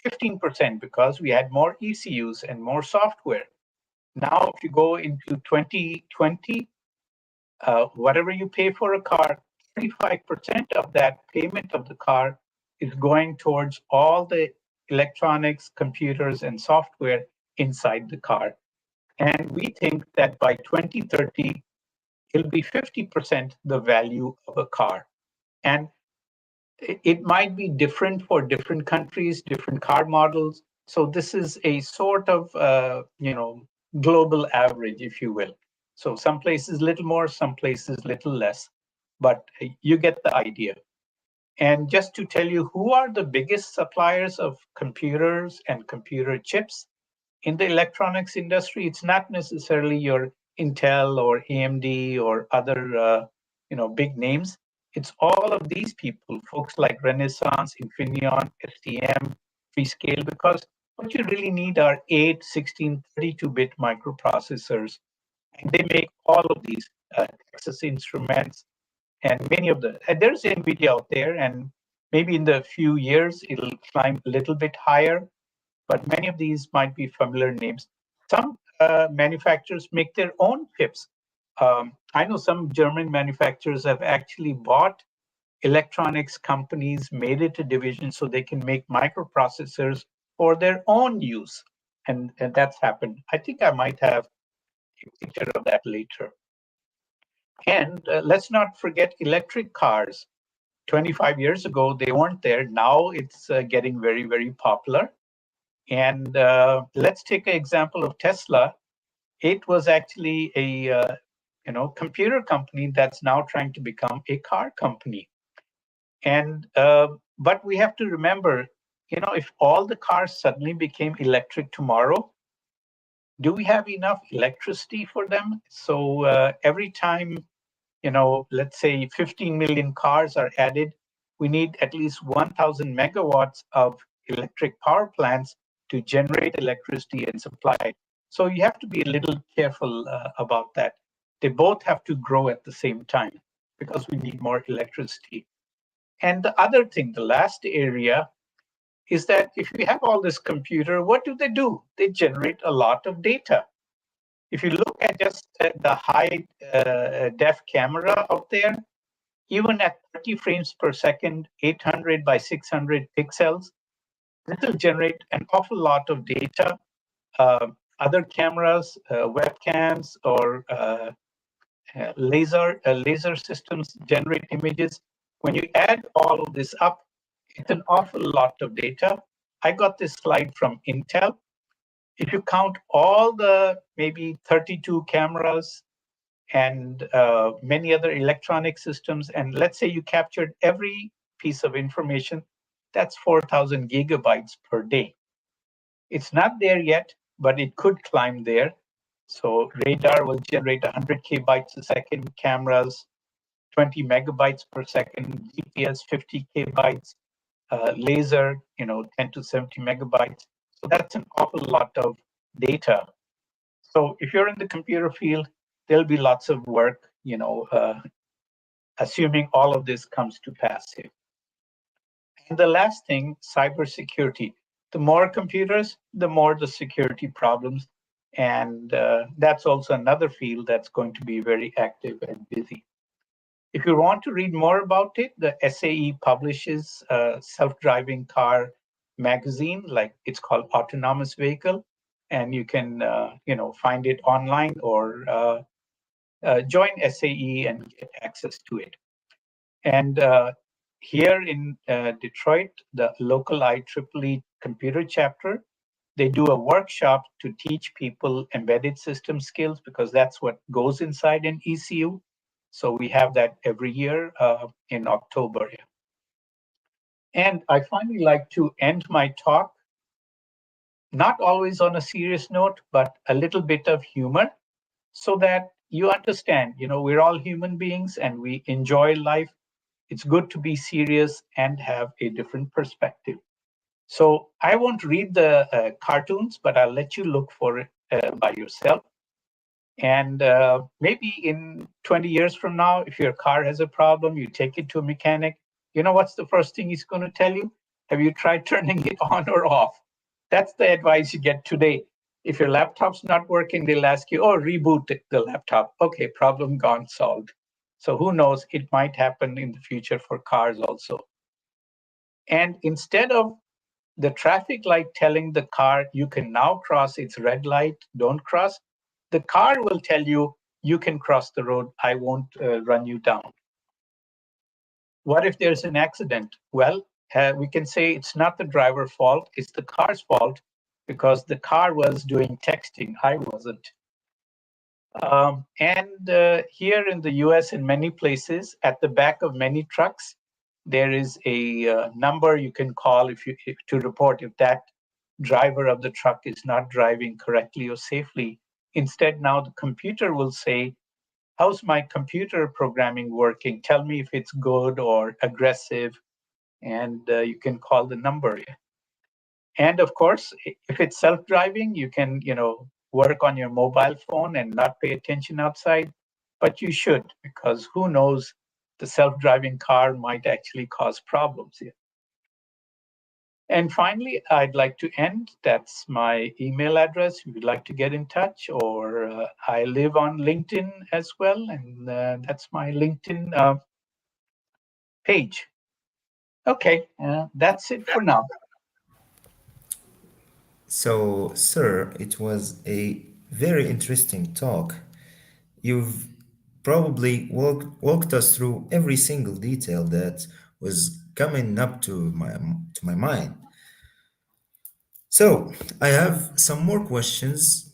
15%, because we had more ECUs and more software. Now, if you go into 2020, whatever you pay for a car, 35% of that payment of the car is going towards all the electronics, computers, and software inside the car. And we think that by 2030, it'll be 50% the value of a car. And it might be different for different countries, different car models. So this is a sort of, global average, if you will. So some places little more, some places little less, but you get the idea. And just to tell you who are the biggest suppliers of computers and computer chips in the electronics industry, it's not necessarily your Intel or AMD or other, big names. It's all of these people, folks like Renaissance, Infineon, STM, Freescale, because what you really need are 8, 16, 32-bit microprocessors. And they make all of these, Texas Instruments, and many of the, and there's NVIDIA out there, and maybe in the few years, it'll climb a little bit higher, but many of these might be familiar names. Some manufacturers make their own chips. I know some German manufacturers have actually bought electronics companies, made it a division so they can make microprocessors for their own use. And that's happened. I think I might have a picture of that later. And let's not forget electric cars. 25 years ago, they weren't there. Now it's getting very, very popular. And let's take an example of Tesla. It was actually a computer company that's now trying to become a car company. And but we have to remember, if all the cars suddenly became electric tomorrow, do we have enough electricity for them? So every time, let's say 15 million cars are added, we need at least 1,000 megawatts of electric power plants to generate electricity and supply it. So you have to be a little careful about that. They both have to grow at the same time because we need more electricity. And the other thing, the last area, is that if we have all this computer, what do? They generate a lot of data. If you look at just the high def camera out there, even at 30 frames per second, 800 by 600 pixels, this will generate an awful lot of data. Other cameras, webcams, or laser systems generate images. When you add all of this up, it's an awful lot of data. I got this slide from Intel. If you count all the maybe 32 cameras and many other electronic systems, and let's say you captured every piece of information, that's 4,000 gigabytes per day. It's not there yet, but it could climb there. So radar will generate 100 kbytes a second, cameras 20 megabytes per second, GPS 50 kbytes, laser 10 to 70 megabytes. So that's an awful lot of data. So if you're in the computer field, there'll be lots of work, assuming all of this comes to pass here. And the last thing, cybersecurity. The more computers, the more the security problems. And that's also another field that's going to be very active and busy. If you want to read more about it, the SAE publishes a self-driving car magazine, like it's called Autonomous Vehicle, and you can find it online or join SAE and get access to it. And here in Detroit, the local IEEE computer chapter, they do a workshop to teach people embedded system skills because that's what goes inside an ECU. So we have that every year in October. And I finally like to end my talk, not always on a serious note, but a little bit of humor so that you understand, we're all human beings and we enjoy life. It's good to be serious and have a different perspective. So I won't read the cartoons, but I'll let you look for it by yourself. And maybe in 20 years from now, if your car has a problem, you take it to a mechanic. You know what's the first thing he's going to tell you? Have you tried turning it on or off? That's the advice you get today. If your laptop's not working, they'll ask you, oh, reboot the laptop. Okay, problem gone, solved. So who knows, it might happen in the future for cars also. And instead of the traffic light telling the car, you can now cross, it's red light, don't cross, the car will tell you, you can cross the road, I won't run you down. What if there's an accident? Well, we can say it's not the driver's fault, it's the car's fault because the car was doing texting, I wasn't. And here in the US, in many places, at the back of many trucks, there is a number you can call to report if that driver of the truck is not driving correctly or safely. Instead, now the computer will say, how's my computer programming working? Tell me if it's good or aggressive, and you can call the number. And of course, if it's self-driving, you can, work on your mobile phone and not pay attention outside, but you should, because who knows, the self-driving car might actually cause problems here. And finally, I'd like to end. That's my email address. If you'd like to get in touch, or I live on LinkedIn as well, and that's my LinkedIn page. Okay, that's it for now. So, sir, it was a very interesting talk. You've probably walked us through every single detail that was coming up to my mind. So, I have some more questions,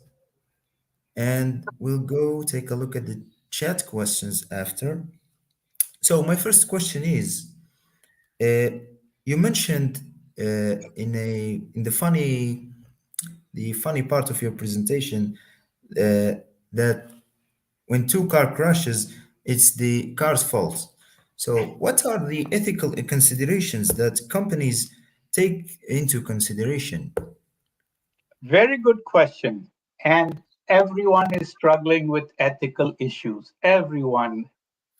and we'll go take a look at the chat questions after. So, my first question is, uh, you mentioned in the funny part of your presentation that when two car crashes, it's the car's fault. So, what are the ethical considerations that companies take into consideration? Very good question. And everyone is struggling with ethical issues. Everyone.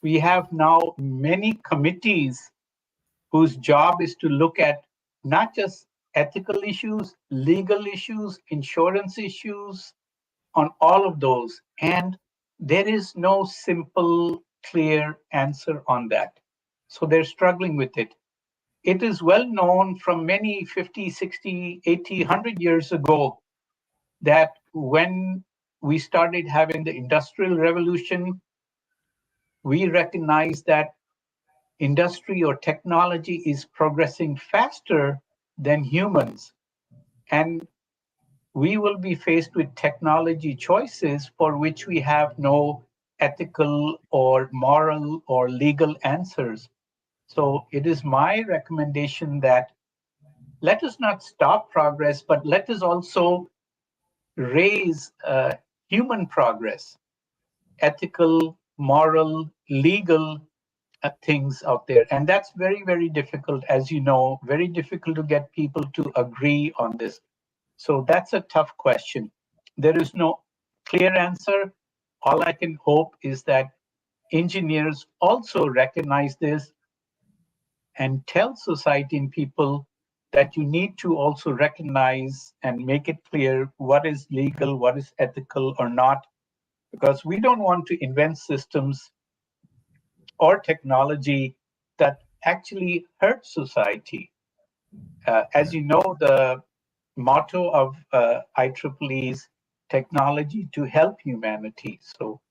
We have now many committees whose job is to look at not just ethical issues, legal issues, insurance issues, on all of those. And there is no simple, clear answer on that. So they're struggling with it. It is well known from many 50, 60, 80, 100 years ago that when we started having the Industrial Revolution, we recognized that industry or technology is progressing faster than humans. And we will be faced with technology choices for which we have no ethical or moral or legal answers. So it is my recommendation that let us not stop progress, but let us also raise human progress, ethical, moral, legal things out there. And that's very, very difficult, as you know, very difficult to get people to agree on this. So that's a tough question. There is no clear answer. All I can hope is that engineers also recognize this and tell society and people that you need to also recognize and make it clear what is legal, what is ethical or not, because we don't want to invent systems or technology that actually hurt society. As you know, the motto of IEEE is technology to help humanity. So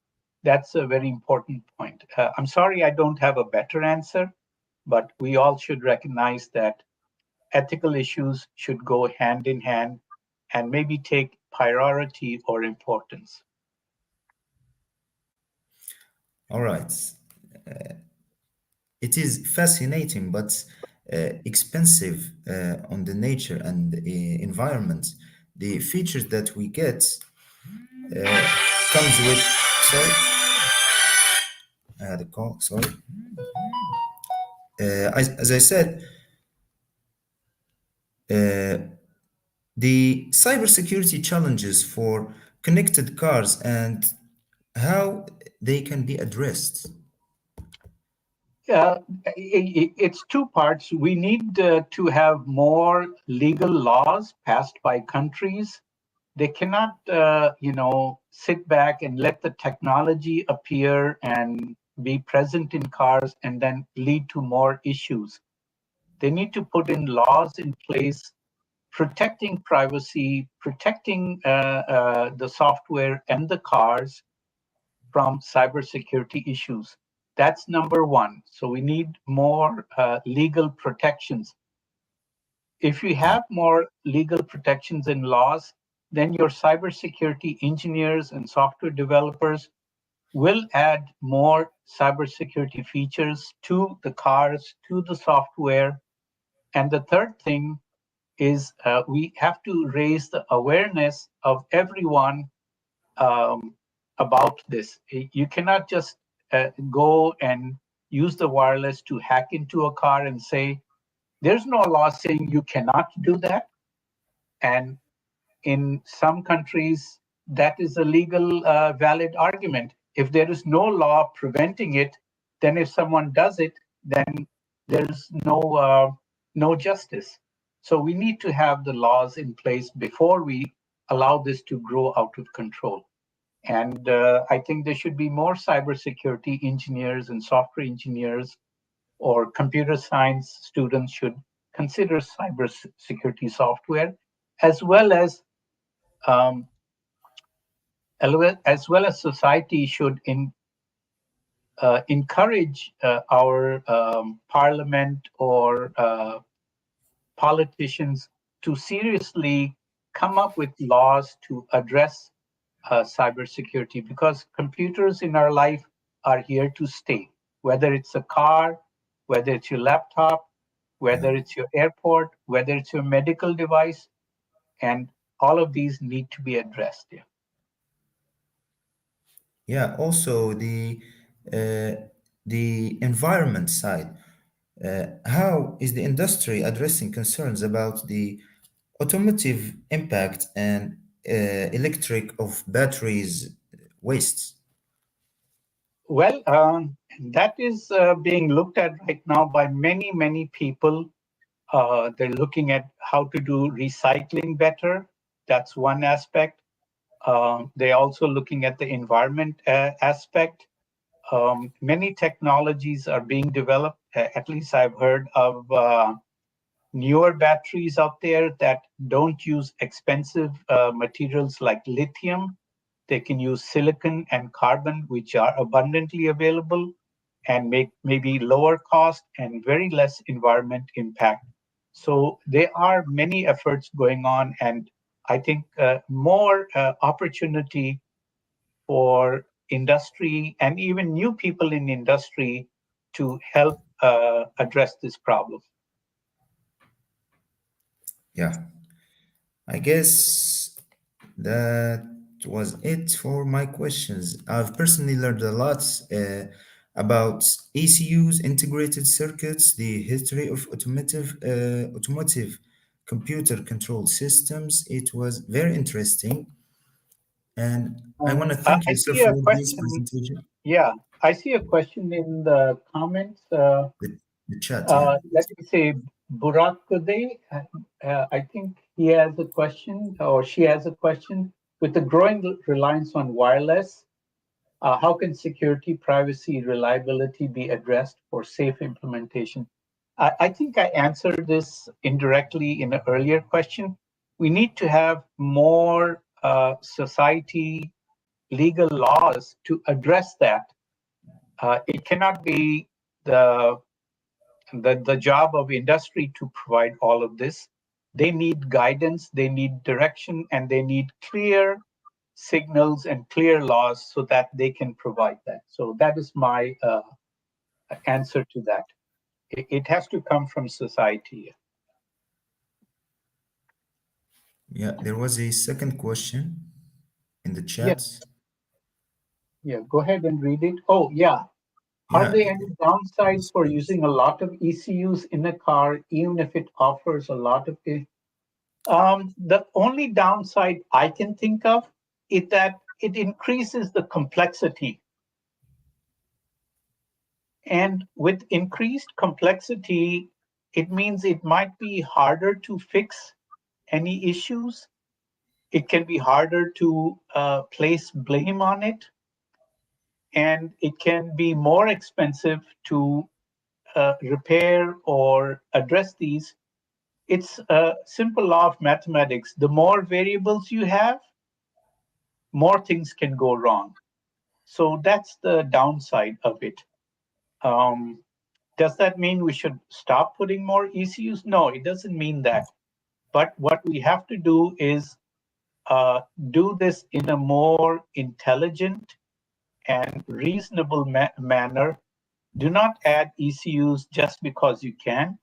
that's a very important point. I'm sorry I don't have a better answer, but we all should recognize that ethical issues should go hand in hand and maybe take priority or importance. All right. It is fascinating but expensive on the nature and environment. The features that we get comes with. Sorry, I had a call. Sorry. As I said, the cybersecurity challenges for connected cars and how they can be addressed. Uh, it's two parts. We need to have more legal laws passed by countries. They cannot, sit back and let the technology appear and be present in cars and then lead to more issues. They need to put in laws in place protecting privacy, protecting the software and the cars from cybersecurity issues. That's number one. So we need more legal protections. If you have more legal protections and laws, then your cybersecurity engineers and software developers will add more cybersecurity features to the cars, to the software. And the third thing is we have to raise the awareness of everyone um, about this. You cannot just go and use the wireless to hack into a car and say, there's no law saying you cannot do that. And in some countries, that is a legal valid argument. If there is no law preventing it, then if someone does it, then there's no justice. So we need to have the laws in place before we allow this to grow out of control. And I think there should be more cybersecurity engineers and software engineers or computer science students should consider cybersecurity software, as well as um, as well as society should encourage our parliament or politicians to seriously come up with laws to address cybersecurity, because computers in our life are here to stay, whether it's a car, whether it's your laptop, Yeah. whether it's your airport, whether it's your medical device, and all of these need to be addressed. Yeah. Yeah. Also, the environment side. How is the industry addressing concerns about the automotive impact and electric of batteries wastes? Well, that is being looked at right now by many, many people. They're looking at how to do recycling better. That's one aspect. They're also looking at the environment aspect. Many technologies are being developed. At least I've heard of newer batteries out there that don't use expensive materials like lithium. They can use silicon and carbon, which are abundantly available and make maybe lower cost and very less environment impact. So there are many efforts going on, and I think more opportunity for industry and even new people in industry to help address this problem. Yeah, I guess that was it for my questions. I've personally learned a lot about ECUs, integrated circuits, the history of automotive computer control systems. It was very interesting, and I want to thank I you, sir, see a for this question. presentation. Yeah, I see a question in the comments. The chat, yeah. Let me say, Burak Kode, I think he has a question or she has a question. With the growing reliance on wireless, how can security, privacy, reliability be addressed for safe implementation? I think I answered this indirectly in an earlier question. We need to have more society legal laws to address that. It cannot be the the job of industry to provide all of this. They need guidance, they need direction, and they need clear signals and clear laws so that they can provide that. So that is my answer to that. It has to come from society. Yeah, there was a second question in the Yeah, chat. yeah. Go ahead and read it. Oh, yeah. Are Yeah, there any downsides for using a lot of ECUs in a car, even if it offers a lot of the only downside I can think of is that it increases the complexity. And with increased complexity, it means it might be harder to fix any issues. It can be harder to place blame on it. And it can be more expensive to repair or address these. It's a simple law of mathematics. The more variables you have, more things can go wrong. So that's the downside of it. Um, does that mean we should stop putting more ECUs? No, it doesn't mean that. But what we have to do is do this in a more intelligent and reasonable manner. Do not add ECUs just because you can.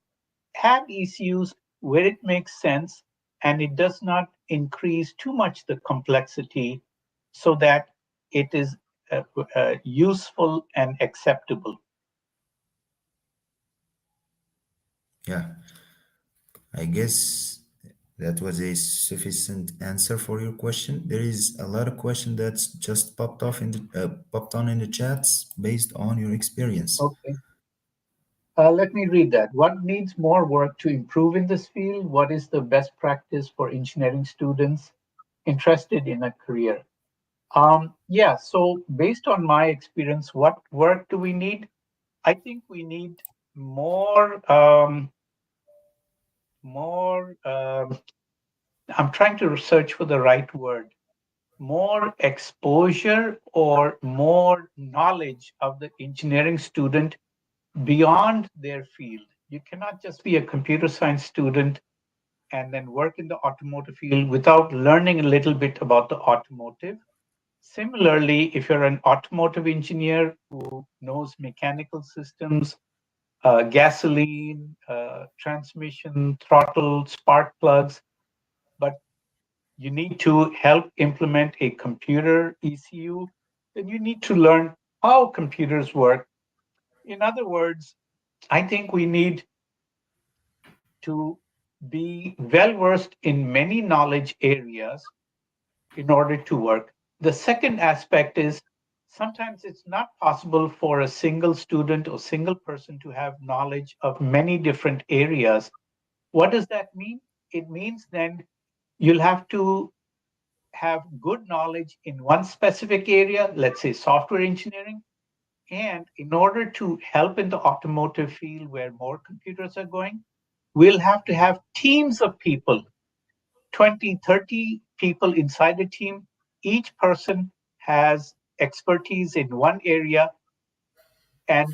Add ECUs where it makes sense and it does not increase too much the complexity so that it is useful and acceptable. yeah. I guess that was a sufficient answer for your question. There is a lot of question that's just popped on in the chats based on your experience. Okay. Let me read that. What needs more work to improve in this field? What is the best practice for engineering students interested in a career? Yeah, so based on my experience, what work do we need? I think we need more, more, I'm trying to search for the right word, more exposure or more knowledge of the engineering student beyond their field. You cannot just be a computer science student and then work in the automotive field without learning a little bit about the automotive. Similarly, if you're an automotive engineer who knows mechanical systems, gasoline, transmission, throttle, spark plugs, but you need to help implement a computer ECU, then you need to learn how computers work. In other words, I think we need to be well versed in many knowledge areas in order to work. The second aspect is sometimes it's not possible for a single student or single person to have knowledge of many different areas. What does that mean? It means then you'll have to have good knowledge in one specific area, let's say software engineering. And in order to help in the automotive field where more computers are going, we'll have to have teams of people, 20, 30 people inside a team. Each person has expertise in one area, and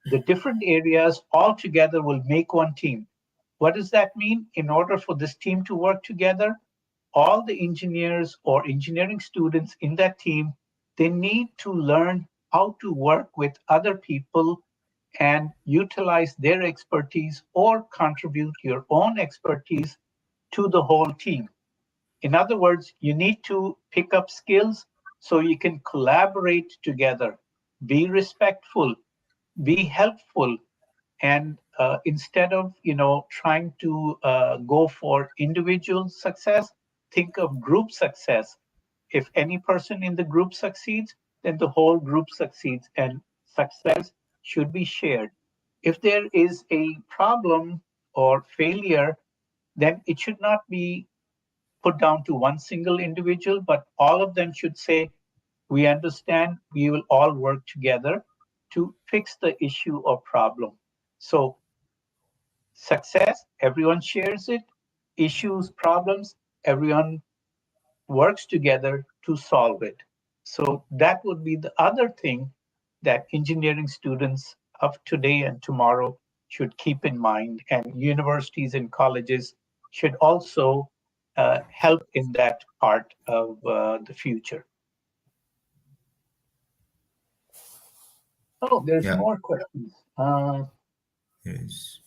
the different areas all together will make one team. What does that mean? In order for this team to work together, all the engineers or engineering students in that team, they need to learn how to work with other people and utilize their expertise or contribute your own expertise to the whole team. In other words, you need to pick up skills so you can collaborate together, be respectful, be helpful, and instead of trying to go for individual success, think of group success. If any person in the group succeeds, then the whole group succeeds, and success should be shared. If there is a problem or failure, then it should not be put down to one single individual, but all of them should say, we understand, we will all work together to fix the issue or problem. So success, everyone shares it. Issues, problems, everyone works together to solve it. So that would be the other thing that engineering students of today and tomorrow should keep in mind, and universities and colleges should also help in that part of the future. Oh, there's Yeah, more questions. yes.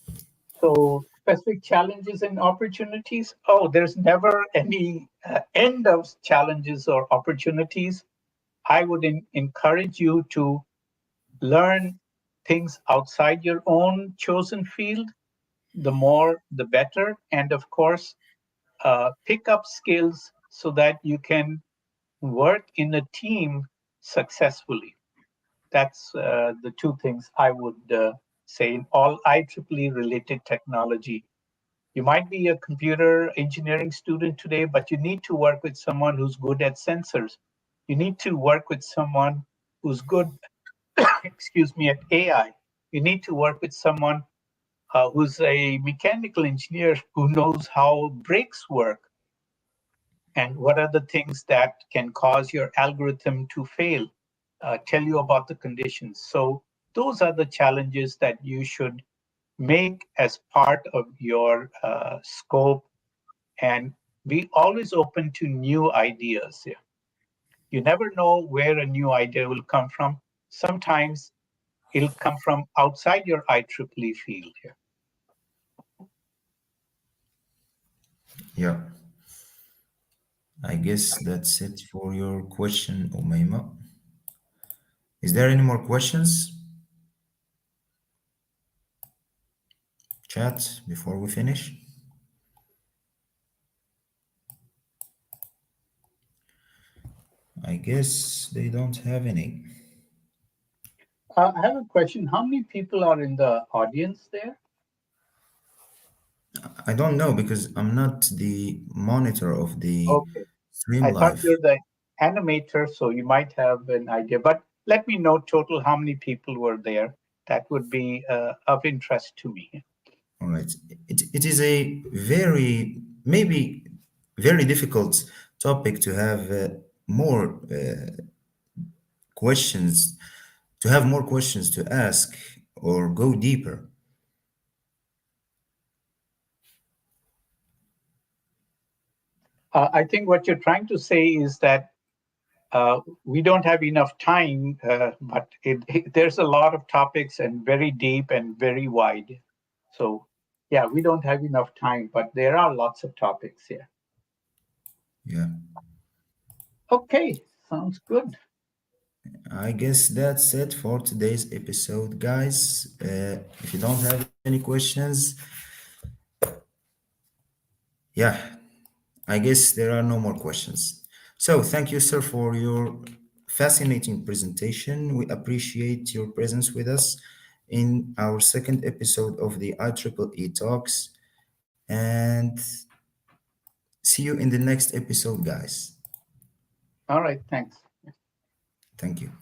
So specific challenges and opportunities. Oh, there's never any end of challenges or opportunities. I would encourage you to learn things outside your own chosen field. The more, the better. And of course, pick up skills so that you can work in a team successfully. That's the two things I would say in all IEEE related technology. You might be a computer engineering student today, but you need to work with someone who's good at sensors. You need to work with someone who's good, excuse me, at AI. You need to work with someone who's a mechanical engineer who knows how brakes work and what are the things that can cause your algorithm to fail, tell you about the conditions. So those are the challenges that you should make as part of your scope, and be always open to new ideas. Yeah. You never know where a new idea will come from. Sometimes it'll come from outside your IEEE field. Yeah. Yeah, I guess that's it for your question, Umayma. Is there any more questions, chat, before we finish? I guess they don't have any. I have a question. How many people are in the audience there? I don't know because I'm not the monitor of the Okay. stream I thought live. you're the animator, so you might have an idea. But let me know total how many people were there. That would be of interest to me. All right. It is a very, maybe very difficult topic to have more questions, to have more questions to ask or go deeper. I think what you're trying to say is that we don't have enough time, but there's a lot of topics and very deep and very wide. So, yeah, we don't have enough time, but there are lots of topics here. Yeah. Okay, sounds good. I guess that's it for today's episode, guys. If you don't have any questions, yeah, I guess there are no more questions. So, thank you, sir, for your fascinating presentation. We appreciate your presence with us in our second episode of the IEEE Talks. And see you in the next episode, guys. All right, thanks. Thank you.